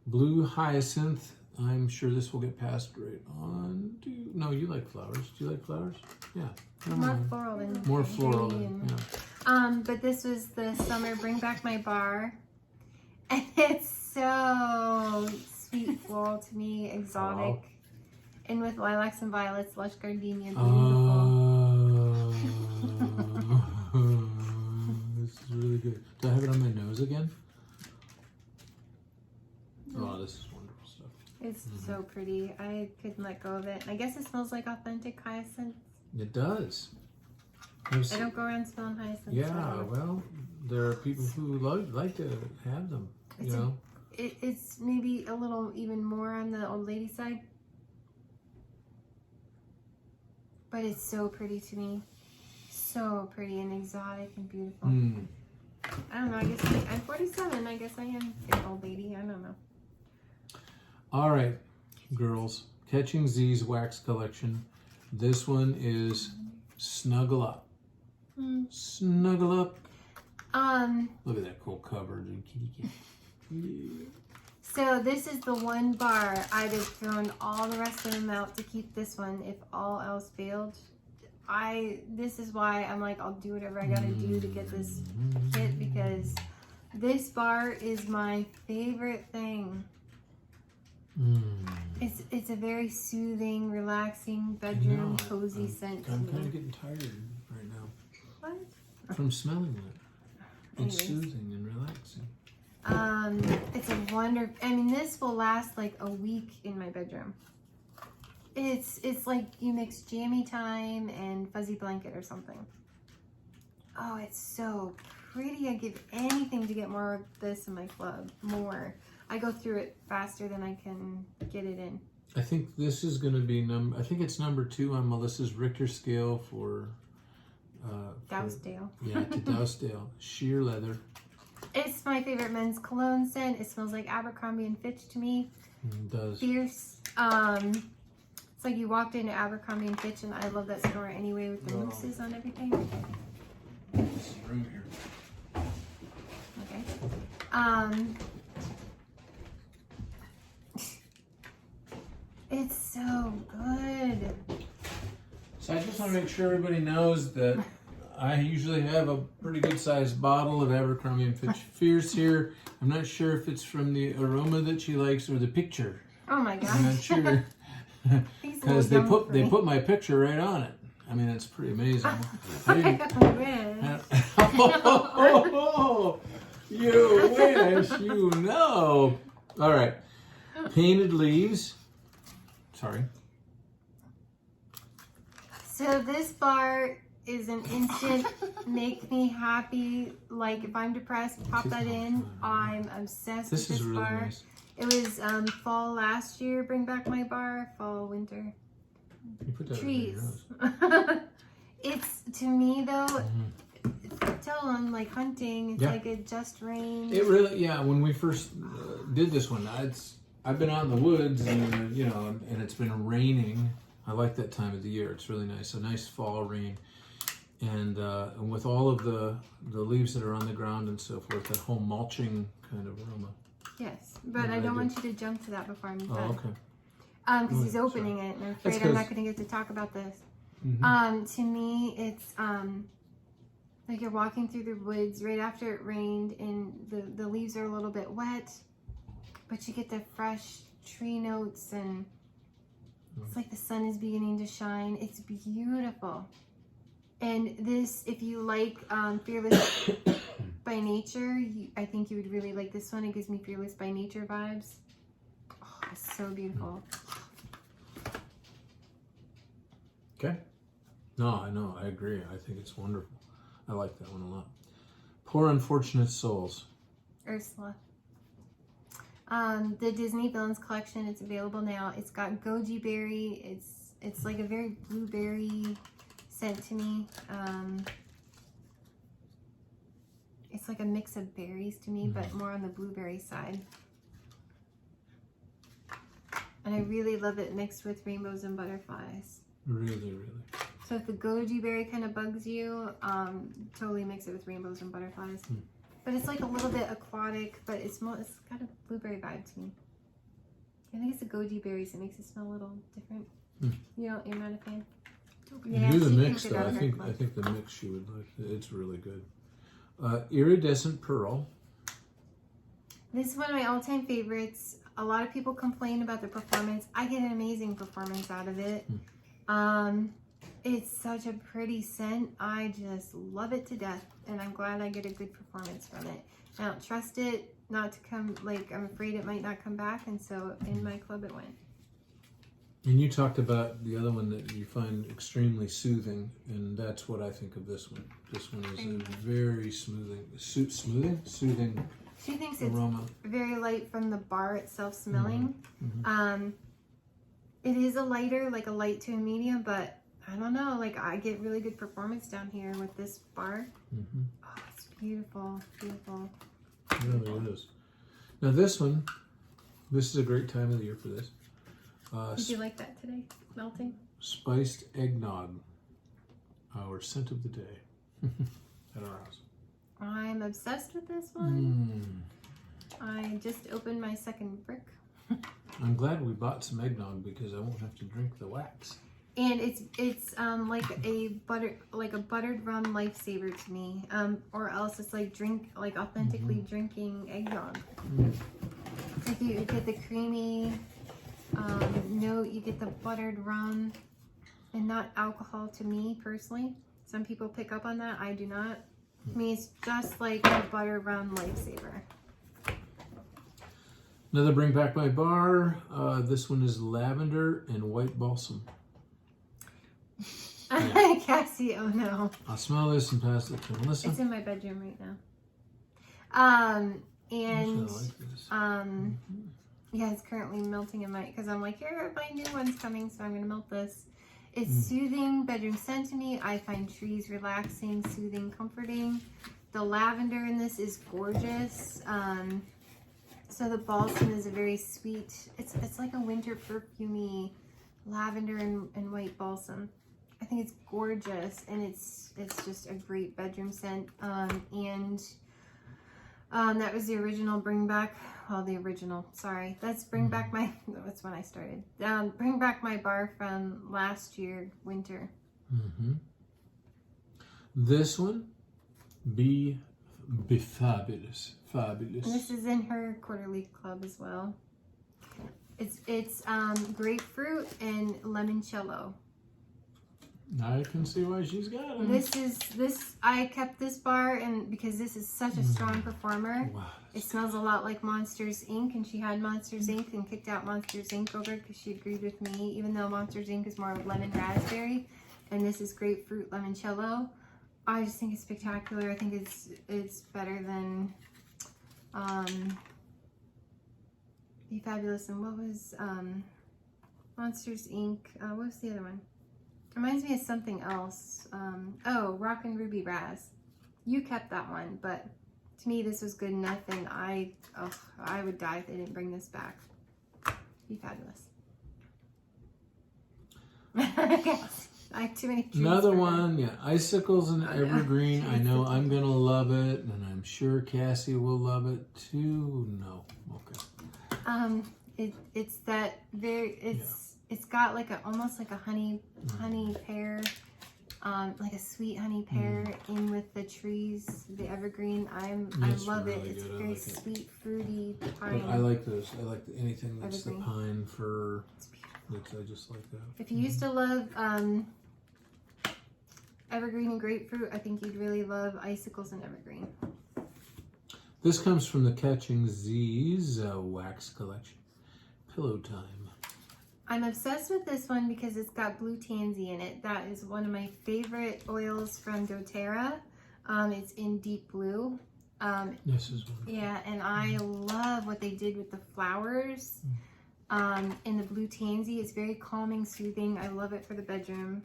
Blue Hyacinth. I'm sure this will get passed right on to... No, you like flowers. Do you like flowers? Yeah. More floral than More floral pretty than, yeah. But this was the summer Bring Back My Bar. And it's so sweet floral to me, exotic. Wow. And with Lilacs and Violets, Lush Gardenia, beautiful. This is really good. Do I have it on my nose again? Oh, this is wonderful stuff. It's so pretty. I couldn't let go of it. I guess it smells like authentic hyacinth. It does. I don't go around smelling hyacinth. Yeah, well, there are people who like to have them, you know. It's maybe a little even more on the old lady side. But it's so pretty to me. So pretty and exotic and beautiful. I don't know. I guess I'm 47. I guess I am an old lady. I don't know. All right, girls. Catching Z's wax collection. This one is Snuggle Up. Snuggle Up. Look at that cool cover, dude. Kitty cat. Yeah. So this is the one bar I'd have thrown all the rest of them out to keep this one if all else failed. This is why I'm like, I'll do whatever I gotta do to get this kit because this bar is my favorite thing. It's a very soothing, relaxing, bedroom, cozy scent. I'm kind of getting tired right now. What? From smelling it. It's Anyways. soothing and relaxing. It's a wonder. I mean, this will last like a week in my bedroom. It's like you mix jammy time and fuzzy blanket or something. Oh, it's so pretty. I'd give anything to get more of this in my club. More. I go through it faster than I can get it in. I think this is going to be I think it's number 2 on Melissa's Richter scale for Dowsdale. Yeah, to Dowsdale. Sheer leather. It's my favorite men's cologne scent. It smells like Abercrombie and Fitch to me. It does. Fierce. It's like you walked into Abercrombie and Fitch, and I love that store anyway with the mousses on everything. This is room here. Okay. It's so good. So I just want to make sure everybody knows that I usually have a pretty good sized bottle of Abercrombie and Fitch Fierce here. I'm not sure if it's from the aroma that she likes or the picture. Oh my gosh. I'm not sure. Because they put my picture right on it. I mean, it's pretty amazing. Oh, you wish you know. All right. Painted Leaves. Sorry. So this bar is an instant make me happy. Like if I'm depressed, pop that in. I'm obsessed with this really bar. Nice. It was fall last year. Bring back my bar. Fall, winter. You put that Trees. in your It's to me though. Tell I'm like hunting. It's like it just rained. It really, yeah. When we first did this one, I've been out in the woods, and you know, and it's been raining. I like that time of the year. It's really nice. A nice fall rain, and with all of the leaves that are on the ground and so forth, that whole mulching kind of aroma. Yes, but I don't want you to jump to that before I'm done. Oh, okay. Because he's opening it, and I'm afraid I'm not going to get to talk about this. To me, it's like you're walking through the woods right after it rained, and the leaves are a little bit wet, but you get the fresh tree notes, and it's like the sun is beginning to shine. It's beautiful. And this, if you like Fearless by Nature, I think you would really like this one. It gives me Fearless by Nature vibes. Oh, it's so beautiful. Okay. No, I know. I agree. I think it's wonderful. I like that one a lot. Poor Unfortunate Souls. Ursula. The Disney Villains collection. It's available now. It's got goji berry. It's like a very blueberry scent to me. It's like a mix of berries to me, but more on the blueberry side. And I really love it mixed with rainbows and butterflies. Really, really. So if the goji berry kind of bugs you, totally mix it with rainbows and butterflies. But it's like a little bit aquatic, but it's got a blueberry vibe to me. I think it's the goji berries that makes it smell a little different. You're not a fan? Yeah, do the mix though. I think the mix you would like. It's really good. Iridescent Pearl. This is one of my all-time favorites. A lot of people complain about the performance. I get an amazing performance out of it. It's such a pretty scent. I just love it to death, and I'm glad I get a good performance from it. I don't trust it not to come, like I'm afraid it might not come back, and so in my club it went. And you talked about the other one that you find extremely soothing, and that's what I think of this one. This one is a very soothing She thinks aroma. It's very light from the bar itself smelling. It is a lighter, like a light to a medium, but I don't know, like I get really good performance down here with this bar. Oh, it's beautiful, beautiful. It really is. Now this one, this is a great time of the year for this. Did you like that today? Melting? Spiced Eggnog, our scent of the day at our house. I'm obsessed with this one. I just opened my second brick. I'm glad we bought some eggnog because I won't have to drink the wax. And it's like a buttered rum lifesaver to me. Or else it's like authentically drinking eggnog. Like you get the creamy note, you get the buttered rum, and not alcohol to me personally. Some people pick up on that. I do not. To me, it's just like a buttered rum lifesaver. Another Bring Back My Bar. This one is lavender and white balsam. Yeah. Cassie, oh no. I'll smell this and pass it to Melissa. It's in my bedroom right now. And I like this. yeah, it's currently melting in my, because I'm like, here are my new ones coming, so I'm gonna melt this. It's soothing bedroom scent to me. I find trees relaxing, soothing, comforting. The lavender in this is gorgeous. So the balsam is a very sweet, it's like a winter perfumey lavender and white balsam. I think it's gorgeous, and it's just a great bedroom scent. That was the original Bring Back, well, the original, sorry. That's Bring Back My, that's when I started. Bring Back My Bar from last year, winter. This one, Be Fabulous. Fabulous. And this is in her quarterly club as well. It's grapefruit and limoncello. I can see why she's got it. I kept this bar and because this is such a strong performer. Wow, It smells a lot like Monsters Inc. and she had Monsters Inc. and kicked out Monsters Inc. over because she agreed with me, even though Monsters Inc. is more lemon raspberry and this is grapefruit limoncello. I just think it's spectacular. I think it's better than Be Fabulous, and what was Monsters Inc. What was the other one? Reminds me of something else. Oh, Rock and Ruby Raz. You kept that one, but to me this was good enough, and I would die if they didn't bring this back. Be Fabulous. I have too many treats. Another one, yeah, Icicles and Evergreen. I know I'm gonna love it, and I'm sure Cassie will love it too. No, okay. It's that very. It's got like almost like a honey pear, like a sweet honey pear in with the trees, the evergreen. I love really it. It's good. very like sweet, fruity pine. But I like those. I like anything that's Evergreen. the pine fir. I just like that. If you used to love evergreen and grapefruit, I think you'd really love Icicles and Evergreen. This comes from the Catching Z's wax collection. Pillow Time. I'm obsessed with this one because it's got blue tansy in it. That is one of my favorite oils from doTERRA. It's in deep blue. This is wonderful. Yeah, and I love what they did with the flowers in the blue tansy. It's very calming, soothing. I love it for the bedroom.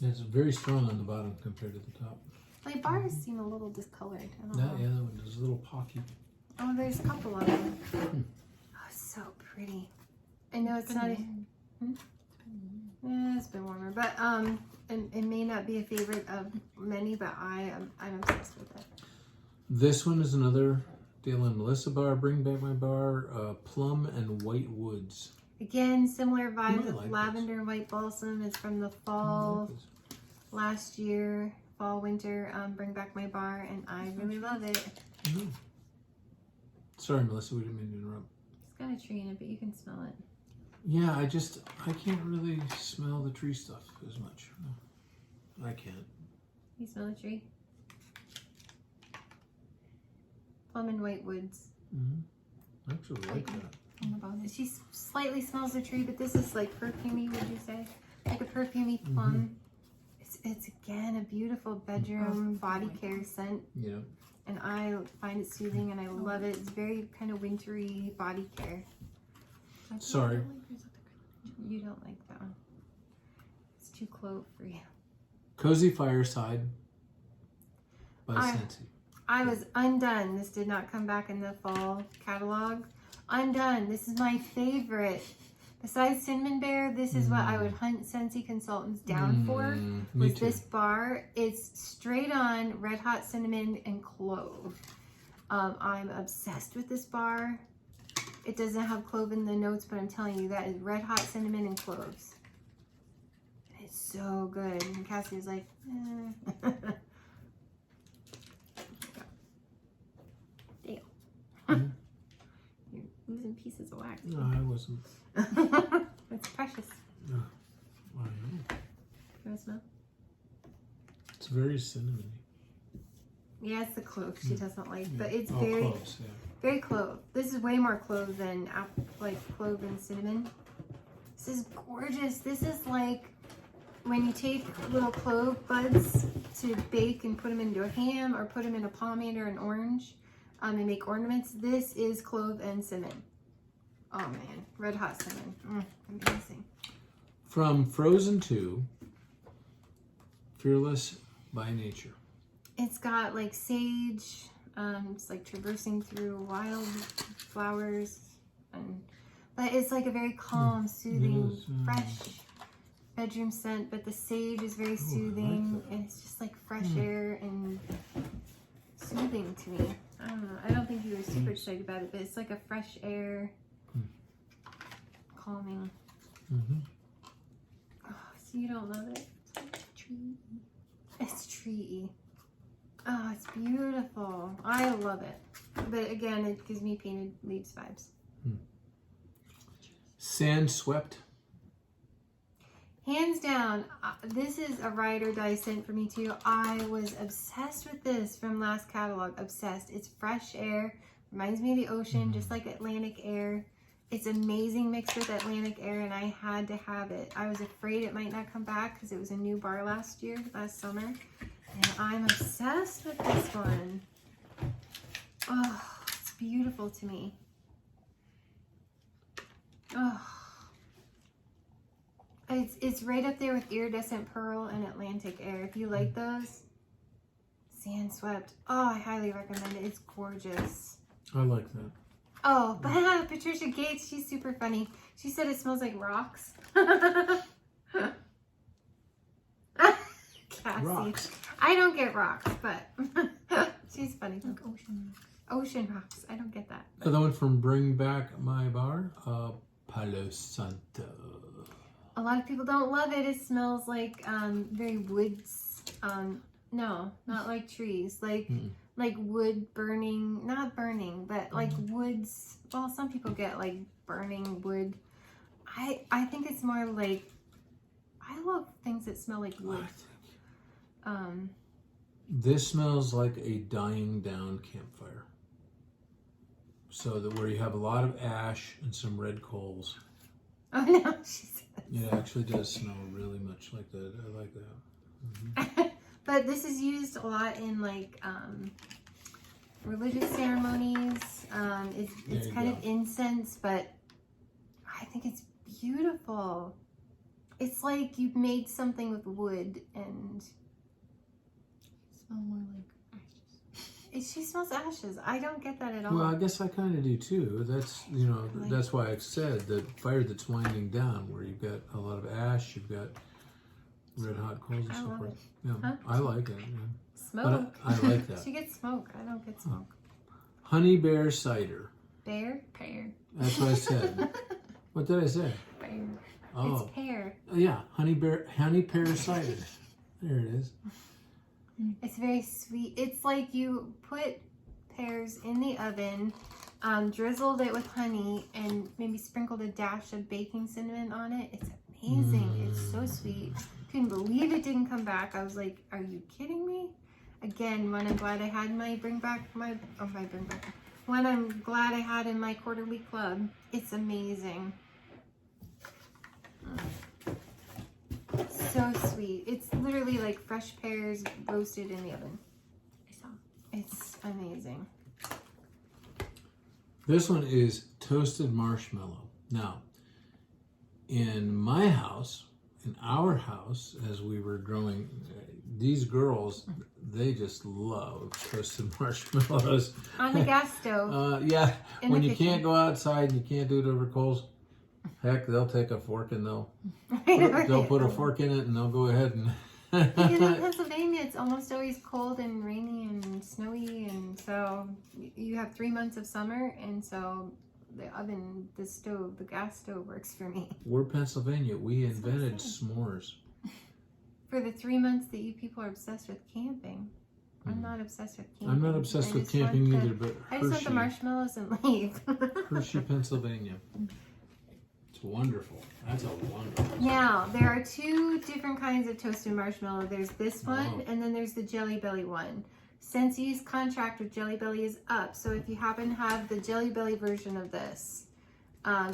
It's very strong on the bottom compared to the top. My bars seem a little discolored. I don't know. Yeah, that one is a little pocky. Oh, there's a couple of them. Oh, so pretty. I know it's not. Yeah, it's been warmer, but it may not be a favorite of many, but I'm obsessed with it. This one is another Dale and Melissa bar. Bring Back My Bar. Plum and White Woods. Again, similar vibe with like lavender and white balsam. It's from the fall last year, fall winter. Bring Back My Bar, and I really love it. Sorry, Melissa, we didn't mean to interrupt. It's got a tree in it, but you can smell it. Yeah, I can't really smell the tree stuff as much. No, I can't. You smell the tree? Plum and white woods. I actually like that. She slightly smells the tree, but this is like perfumey, would you say? Like a perfumey plum. It's again a beautiful bedroom body care scent. Yeah. And I find it soothing and I love it. It's very kind of wintry body care. Sorry. You don't like that one. It's too clove for you. Cozy Fireside by Scentsy. I was undone. This did not come back in the fall catalog. Undone. This is my favorite. Besides Cinnamon Bear, this is what I would hunt Scentsy consultants down for. Was this bar. It's straight on red hot cinnamon and clove. I'm obsessed with this bar. It doesn't have clove in the notes, but I'm telling you, that is red hot cinnamon and cloves. It's so good. And Cassie was like, Dale. You're losing pieces of wax. No, I wasn't. It's precious. I know. You want to smell? It's very cinnamony. Yeah, it's the clove she doesn't like, but it's very, close, Very clove. This is way more clove than like clove and cinnamon. This is gorgeous. This is like when you take little clove buds to bake and put them into a ham or put them in a pomade or an orange and make ornaments. This is clove and cinnamon. Oh man, red hot cinnamon. Amazing. From Frozen 2, Fearless by Nature. It's got like sage, it's like traversing through wild flowers, but it's like a very calm, soothing, fresh bedroom scent. But the sage is very soothing, and it's just like fresh air and soothing to me. I don't know. I don't think you were super excited about it, but it's like a fresh air, calming. Oh, so you don't love it? It's treey. Oh, it's beautiful. I love it. But again, it gives me Painted Leaves vibes. Sand Swept. Hands down, this is a ride or die scent for me too. I was obsessed with this from last catalog. Obsessed. It's fresh air. Reminds me of the ocean, just like Atlantic air. It's amazing mixed with Atlantic air, and I had to have it. I was afraid it might not come back because it was a new bar last summer. And I'm obsessed with this one. Oh, it's beautiful to me. Oh. It's right up there with Iridescent Pearl and Atlantic Air. If you like those, Sand Swept. Oh, I highly recommend it. It's gorgeous. I like that. Oh, but Patricia Gates, she's super funny. She said it smells like rocks. Cassie. Rocks. I don't get rocks, but she's funny. Like ocean rocks. Ocean rocks. I don't get that. Another one from Bring Back My Bar, Palo Santo. A lot of people don't love it. It smells like very woods. No, not like trees. Like wood burning, not burning, but like woods. Well, some people get like burning wood. I think it's more like, I love things that smell like wood. This smells like a dying down campfire. So that where you have a lot of ash and some red coals. Oh no, she says. It actually does smell really much like that. I like that. But this is used a lot in like religious ceremonies. It's kind of incense, but I think it's beautiful. It's like you've made something with wood and Smell more like ashes. she smells ashes. I don't get that at all. Well, I guess I kind of do too. That's, you know, that's why I said that fire that's winding down, where you've got a lot of ash, you've got red hot coals and so forth. Yeah, Huh? I like it. Yeah. Smoke. I like that. She gets smoke. I don't get smoke. Honey Bear Cider. Bear? Pear. That's what I said. What did I say? Pear. Oh, It's pear. yeah, honey pear cider. There it is. It's very sweet. It's like you put pears in the oven, drizzled it with honey, and maybe sprinkled a dash of baking cinnamon on it. It's amazing. It's so sweet. Couldn't believe it didn't come back. I was like, are you kidding me? Again, one I'm glad I had in my one I'm glad I had in my quarterly club. It's amazing. So sweet. It's literally like fresh pears roasted in the oven. It's amazing. This one is toasted marshmallow. Now, in my house, in our house, as we were growing, these girls, they just love toasted marshmallows. On the gas stove. Yeah, In when the you kitchen. can't go outside and you can't do it over coals, heck, they'll take a fork and they'll put a fork in it and they'll go ahead and... Because in Pennsylvania, it's almost always cold and rainy and snowy, and so you have 3 months of summer, and so the oven, the stove, the gas stove works for me. We're Pennsylvania. We invented s'mores. For the 3 months that you people are obsessed with camping. I'm not obsessed with camping. I'm not obsessed I with just want camping the- either, but I just want Hershey, the marshmallows and leave. Hershey, Pennsylvania. It's wonderful. That's a wonderful. Now, there are 2 different kinds of toasted marshmallow. There's this one, Oh. and then there's the Jelly Belly one. Scentsy's contract with Jelly Belly is up. So if you happen to have the Jelly Belly version of this,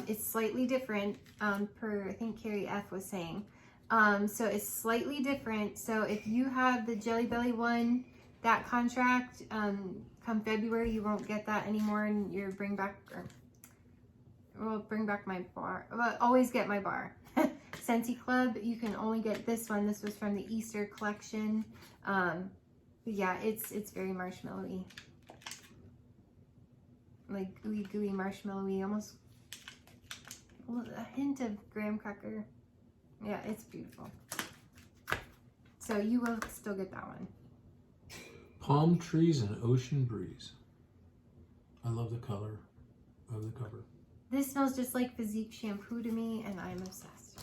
it's slightly different per, I think Carrie F was saying. So it's slightly different. So if you have the Jelly Belly one, that contract, come February, you won't get that anymore, and you'll bring back, bring back my bar. Well, always get my bar. Scentsy Club, you can only get this one. This was from the Easter collection. But yeah, it's very marshmallowy. Like gooey marshmallowy, almost a hint of graham cracker. Yeah, it's beautiful. So you will still get that one. Palm Trees and Ocean Breeze. I love the color of the cover. This smells just like Physique shampoo to me, and I'm obsessed.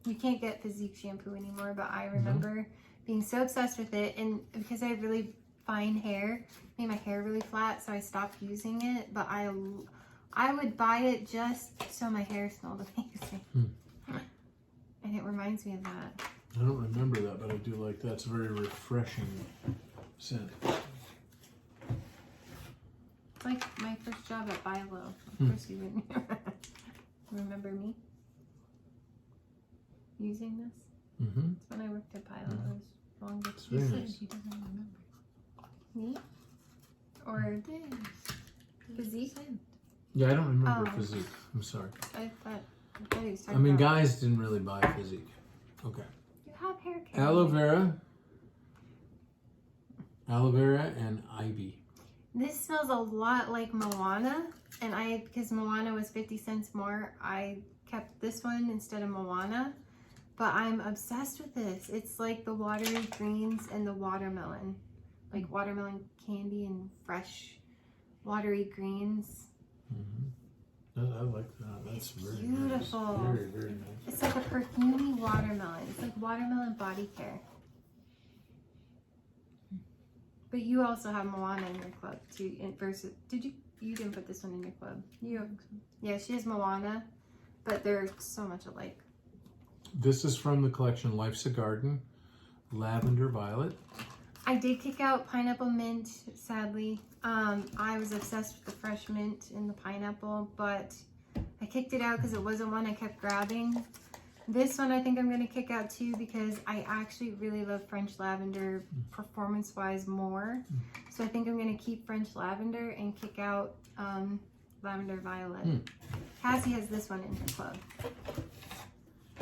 You can't get Physique shampoo anymore, but I remember being so obsessed with it, and because I have really fine hair, made my hair really flat, so I stopped using it. But I would buy it just so my hair smelled amazing. And it reminds me of that. I don't remember that, but I do like that. It's a very refreshing scent. It's like my first job at Bilo. Of course you wouldn't remember me using this. It's when I worked at Bilo. It was long ago. It's very nice. She doesn't remember. Me? Or Physique? Yeah, I don't remember Oh. Physique. I'm sorry. I thought he was I talking mean, about. guys didn't really buy Physique. Okay. You have hair care. Aloe vera and ivy. This smells a lot like Moana, and because Moana was 50 cents more, I kept this one instead of Moana. But I'm obsessed with this. It's like the watery greens and the watermelon. Like watermelon candy and fresh watery greens. I like that. That's very beautiful. Nice. Very, very nice. It's like a perfumey watermelon. It's like watermelon body care. But you also have Moana in your club too. Versus, you didn't put this one in your club? Yeah, she has Moana, but they're so much alike. This is from the collection Life's a Garden, Lavender Violet. I did kick out pineapple mint, sadly. I was obsessed with the fresh mint in the pineapple, but I kicked it out because it wasn't one I kept grabbing. This one I think I'm going to kick out too, because I actually really love French lavender performance-wise more. So I think I'm going to keep French lavender and kick out lavender violet. Cassie has this one in her club.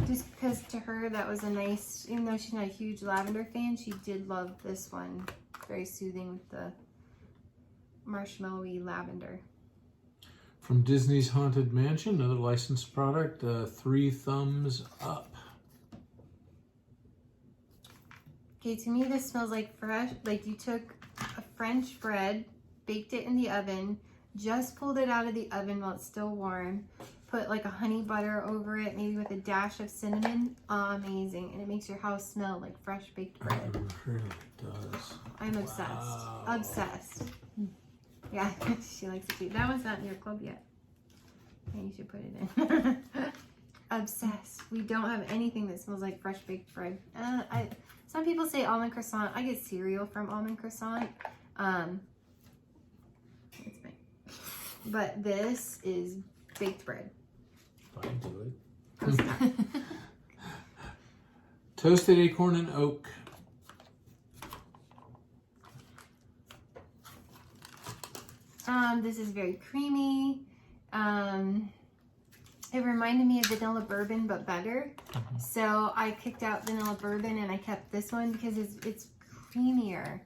Just because to her that was a nice, even though she's not a huge lavender fan, she did love this one. Very soothing with the marshmallowy lavender. From Disney's Haunted Mansion, another licensed product, 3 thumbs up. Okay, to me this smells like fresh, like you took a French bread, baked it in the oven, just pulled it out of the oven while it's still warm, put like a honey butter over it, maybe with a dash of cinnamon. Amazing. And it makes your house smell like fresh baked bread. It really does. I'm obsessed. Wow. Obsessed. Yeah, she likes it too. That one's not in your club yet. Yeah, you should put it in. Obsessed. We don't have anything that smells like fresh baked bread. Some people say Almond Croissant. I get cereal from Almond Croissant. It's fine. But this is baked bread. Fine, do it. Toasted Acorn and Oak. This is very creamy. It reminded me of vanilla bourbon, but better. So I kicked out vanilla bourbon and I kept this one because it's creamier.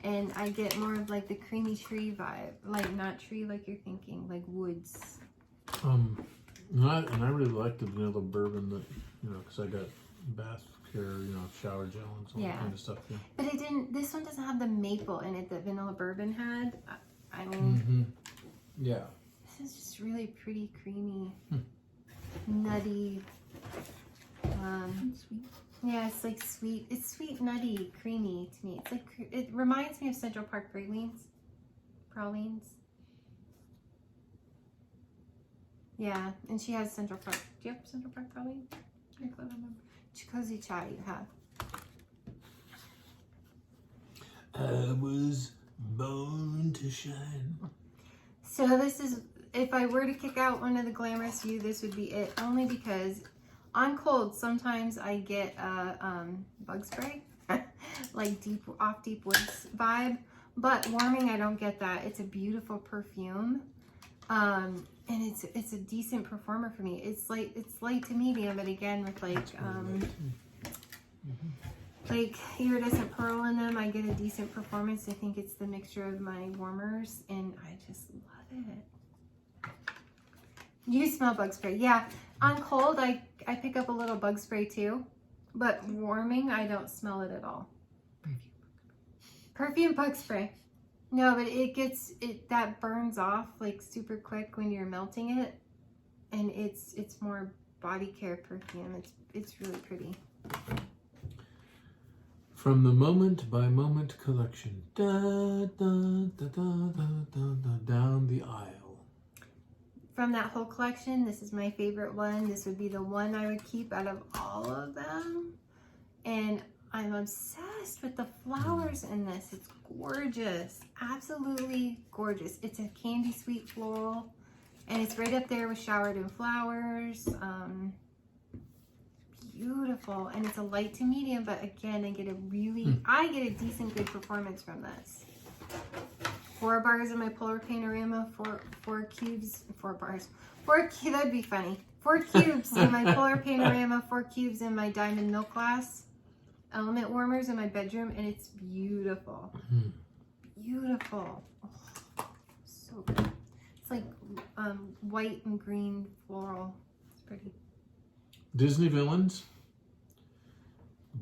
And I get more of like the creamy tree vibe. Like not tree like you're thinking, like woods. And I really like the vanilla bourbon that, because I got bath care, shower gel and all that kind of stuff. Yeah. But it didn't, this one doesn't have the maple in it that vanilla bourbon had. I mean, yeah. this is just really pretty, creamy, nutty. Sweet. Yeah, it's like sweet. It's sweet, nutty, creamy to me. It's like, it reminds me of Central Park pralines. Yeah, and she has Central Park. Do you have Central Park pralines? I don't remember. Cozy chai you have. I was born to shine. So this is, if I were to kick out one of the Glamorous You, this would be it. Only because on cold, sometimes I get bug spray, like deep woods vibe. But warming, I don't get that. It's a beautiful perfume, and it's a decent performer for me. It's light to medium, but again with like iridescent pearl in them, I get a decent performance. I think it's the mixture of my warmers, and I just love it. You smell bug spray, yeah. On cold, I pick up a little bug spray too, but warming, I don't smell it at all. Perfume bug spray. No, but that burns off like super quick when you're melting it, and it's more body care perfume. It's really pretty. From the Moment by Moment collection, da, da, da, da, da, da, da, down the aisle. From that whole collection, this is my favorite one. This would be the one I would keep out of all of them, and I'm obsessed with the flowers in this. It's gorgeous, absolutely gorgeous. It's a candy sweet floral, and it's right up there with Showered in Flowers. Beautiful, and it's a light to medium, but again, I get a decent good performance from this. 4 bars in my Polar Panorama, 4 cubes, 4 bars. that'd be funny. 4 cubes in my Polar Panorama, 4 cubes in my Diamond Milk Glass element warmers in my bedroom, and it's beautiful. Beautiful. Oh, so good. It's like white and green floral. It's pretty. Disney Villains,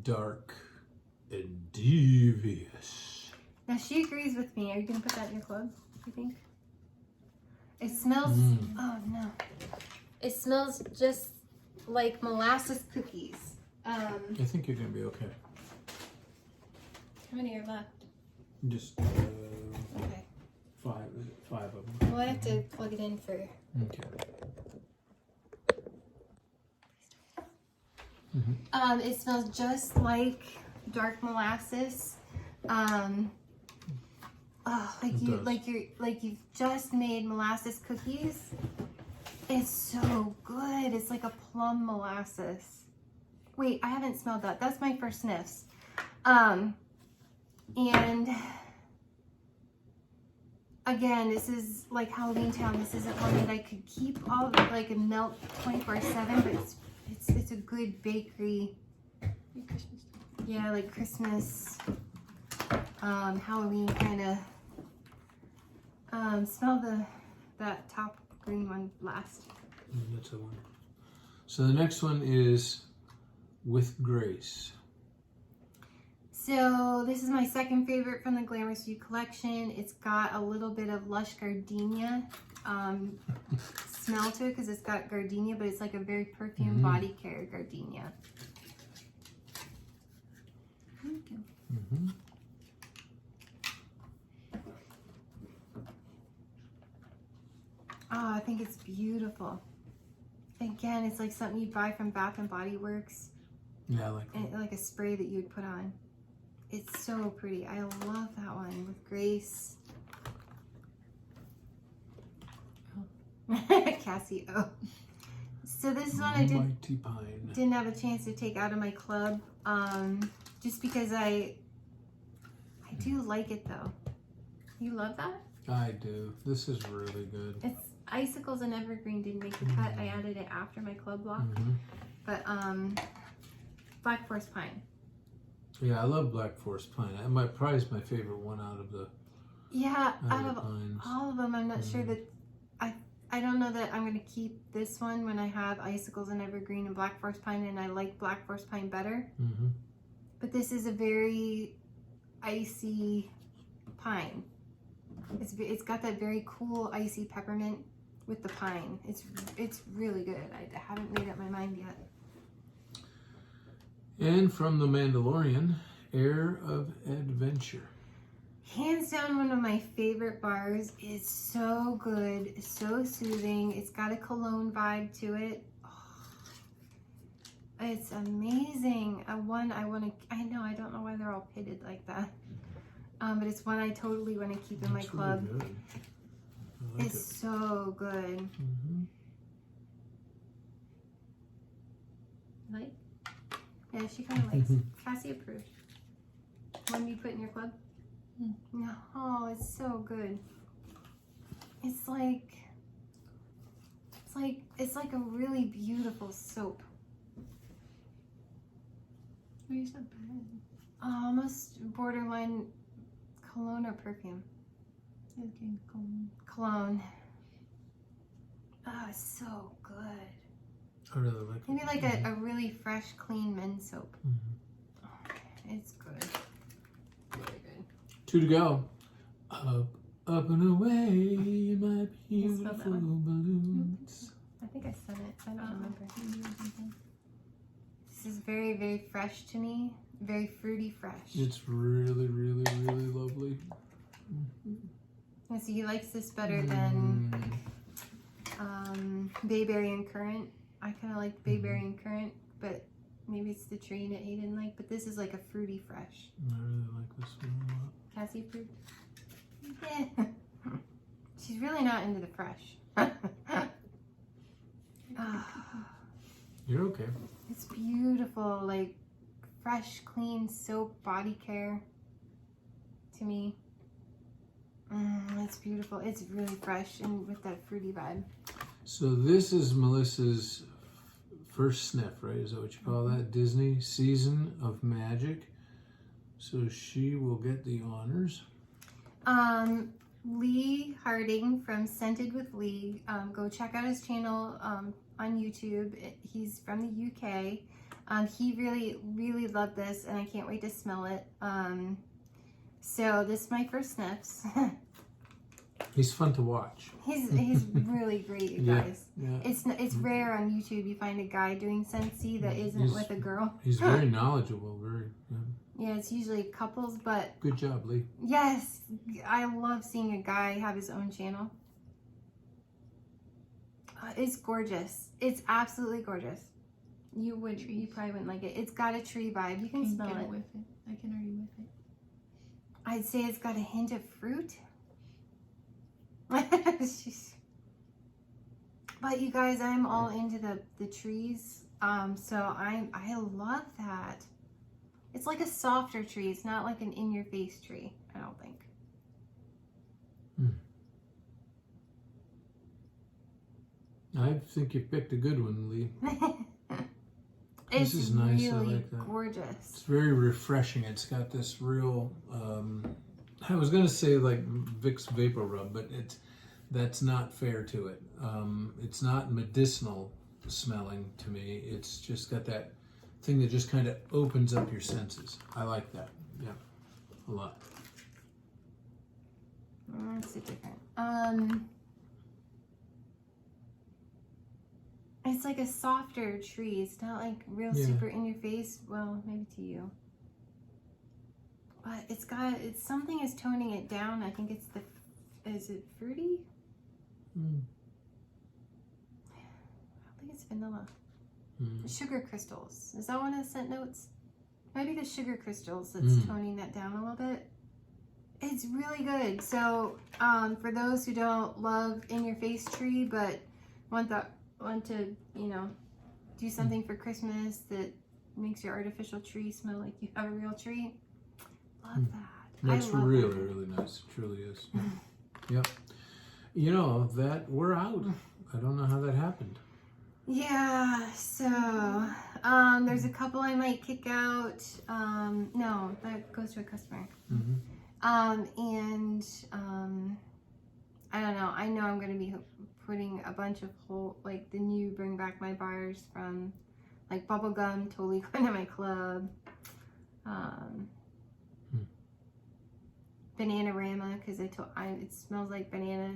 dark and devious. Now she agrees with me. Are you gonna put that in your club, you think? It smells, oh no. It smells just like molasses cookies. I think you're gonna be okay. How many are left? Just Okay. 5 of them. Well, I have to plug it in for. Okay. It smells just like dark molasses. Like you've just made molasses cookies. It's so good. It's like a plum molasses. Wait, I haven't smelled that. That's my first sniffs. And again, this is like Halloween Town. This isn't one that I could keep all like and melt 24/7, but it's a good bakery. Yeah, like Christmas, Halloween kind of. Smell that top green one last. That's the one. So the next one is With Grace. So this is my second favorite from the Glamorous You collection. It's got a little bit of Lush Gardenia smell to it because it's got gardenia, but it's like a very perfume body care gardenia. Thank you. Oh, I think it's beautiful. Again, it's like something you'd buy from Bath and Body Works. Yeah, I like that. And like a spray that you would put on. It's so pretty. I love that one with Grace. Oh. Cassie, oh. So this one I didn't have a chance to take out of my club. Just because I do like it though. You love that? I do. This is really good. It's Icicles and Evergreen didn't make the cut. I added it after my club block. But Black Forest Pine. Yeah, I love Black Forest Pine. Probably is my favorite one out of the out of pines. all of them. I'm not sure that I don't know that I'm going to keep this one when I have Icicles and Evergreen and Black Forest Pine, and I like Black Forest Pine better. But this is a very icy pine. It's got that very cool icy peppermint with the pine. It's really good. I haven't made up my mind yet. And from The Mandalorian, Air of Adventure. Hands down, one of my favorite bars. It's so good, so soothing. It's got a cologne vibe to it. Oh, it's amazing. I know, I don't know why they're all pitted like that. But it's one I totally want to keep in my That's club. really good. I like It's it. so good. Mm-hmm. Like? Yeah, she kind of likes. Cassie approved. One you put in your club? Mm. No, oh, it's so good. It's like a really beautiful soap. Oh, you're so bad. Almost borderline cologne or perfume. Okay, cool. Cologne. Oh, it's so good. I really like it. Maybe like a really fresh, clean men's soap. Mhm. Oh, it's good. Really good. 2 to go. Up and away, my You spelled that beautiful one? balloons. I think I said it. I don't remember. Maybe or something. This is very, very fresh to me. Very fruity fresh. It's really, really, really lovely. And so he likes this better than Bayberry and Currant. I kind of like Bayberry and Currant, but maybe it's the tree that he didn't like. But this is like a fruity fresh. I really like this one a lot. Cassie approved? Yeah. She's really not into the fresh. Ah, You're okay. it's beautiful, like fresh, clean soap body care to me. It's beautiful. It's really fresh and with that fruity vibe. So this is Melissa's first sniff, right? Is that what you call that? Disney Season of Magic. So she will get the honors. Lee Harding from Scented with Lee. Go check out his channel on YouTube. He's from the UK. He really, really loved this, and I can't wait to smell it. So this is my first sniffs. He's fun to watch. He's really great, you Yeah, guys. yeah. It's rare on YouTube you find a guy doing Scentsy that isn't He's- with a girl. He's very knowledgeable. Very Yeah, it's usually couples, but good job, Lee. yes, I love seeing a guy have his own channel. It's gorgeous. It's absolutely gorgeous. You probably wouldn't like it. It's got a tree vibe. You can smell get it. with it. I can already whiff it. I'd say it's got a hint of fruit. But you guys, I'm all into the trees. So I love that. It's like a softer tree. It's not like an in-your-face tree, I don't think. I think you picked a good one, Lee. It's This is nice. I really like that. gorgeous. It's very refreshing. It's got this real, I was going to say like Vicks Vapor Rub, but that's not fair to it. It's not medicinal smelling to me. It's just got that thing that just kind of opens up your senses. I like that. Yeah, a lot. It's a different. It's like a softer tree. It's not like real super in your face. Well, maybe to you. But it's something is toning it down. I think it's is it fruity? I don't think it's vanilla. Sugar crystals. Is that one of the scent notes? Maybe the sugar crystals that's toning that down a little bit. It's really good. So for those who don't love in your face tree, but want to, do something for Christmas that makes your artificial tree smell like you have a real tree. Love that. That's I love really, that. really nice. It truly is. Yep. You know, that we're out. I don't know how that happened. Yeah, so there's a couple I might kick out. No, that goes to a customer. And I don't know. I know I'm going to be putting a bunch of the new Bring Back My Bars from like bubblegum, totally going to my club. Bananarama, because it smells like banana.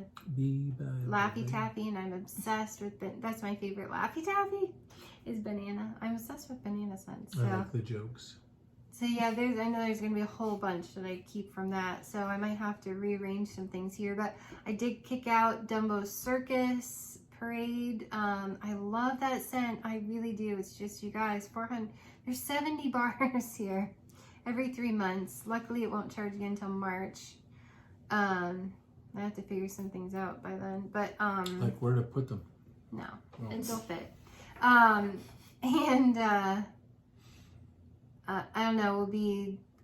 Laffy Taffy, and I'm obsessed with that's my favorite Laffy Taffy is banana. I'm obsessed with banana scents. So. I like the jokes. So yeah, I know there's gonna be a whole bunch that I keep from that. So I might have to rearrange some things here. But I did kick out Dumbo's Circus Parade. I love that scent. I really do. It's just, you guys, 400. There's 70 bars here. every 3 months. Luckily, it won't charge again until March. I have to figure some things out by then, but like where to put them? No, Oh. it'll fit. I don't know.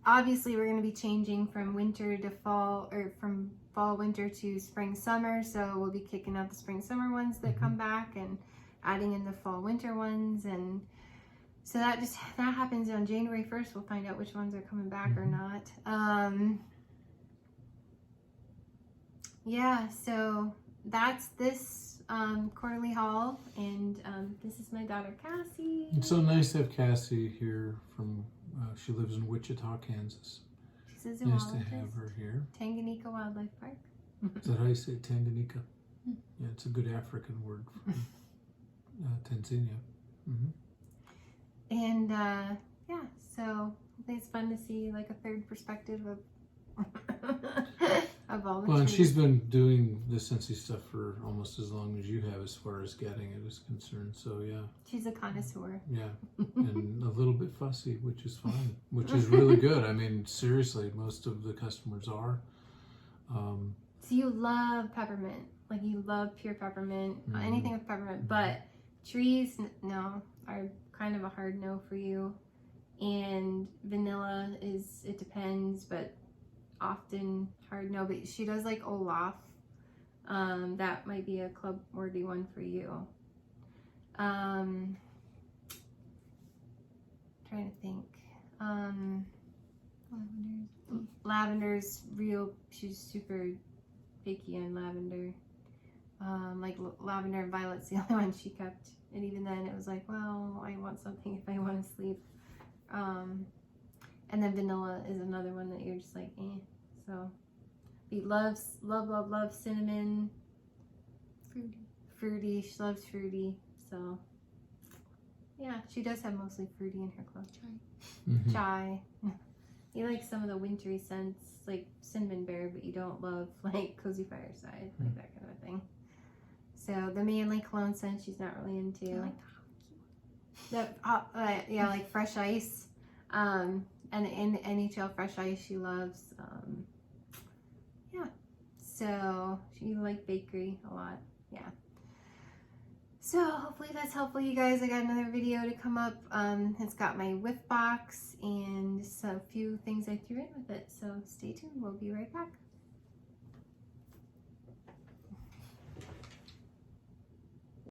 Obviously we're gonna be changing from winter to fall, or from fall winter to spring summer. So we'll be kicking out the spring summer ones that come back and adding in the fall winter ones, and so that happens on January 1st. We'll find out which ones are coming back or not. Yeah, so that's this quarterly haul, and this is my daughter Cassie. It's so nice to have Cassie here from, she lives in Wichita, Kansas. She's a Nice zoologist. to have her here. Tanganyika Wildlife Park. Is that how you say it? Tanganyika? Yeah, it's a good African word from Tanzania. And yeah, so it's fun to see like a third perspective of of all the Well, and trees. she's been doing the Scentsy stuff for almost as long as you have as far as getting it is concerned. So yeah. She's a connoisseur. Yeah, and a little bit fussy, which is fine, which is really good. I mean, seriously, most of the customers are. So you love peppermint, like you love pure peppermint, anything with peppermint, but trees, no, are kind of a hard no for you. And vanilla it depends, but often hard no. But she does like Olaf. That might be a club worthy one for you. Trying to think. Lavender's real. She's super picky on lavender. Like lavender and violet's the only one she kept, and even then it was like, well, I want something if I want to sleep. And then vanilla is another one that you're just like, eh. So he love cinnamon. Fruity. She loves fruity. So yeah, she does have mostly fruity in her clothes. Chai. You like some of the wintry scents, like cinnamon bear, but you don't love like cozy fireside, like that kind of thing. So the manly cologne scent she's not really into. I like Yeah, like fresh ice. And in NHL fresh ice she loves. Yeah. So she like bakery a lot. Yeah. So hopefully that's helpful, you guys. I got another video to come up. It's got my whiff box and just a few things I threw in with it. So stay tuned. We'll be right back.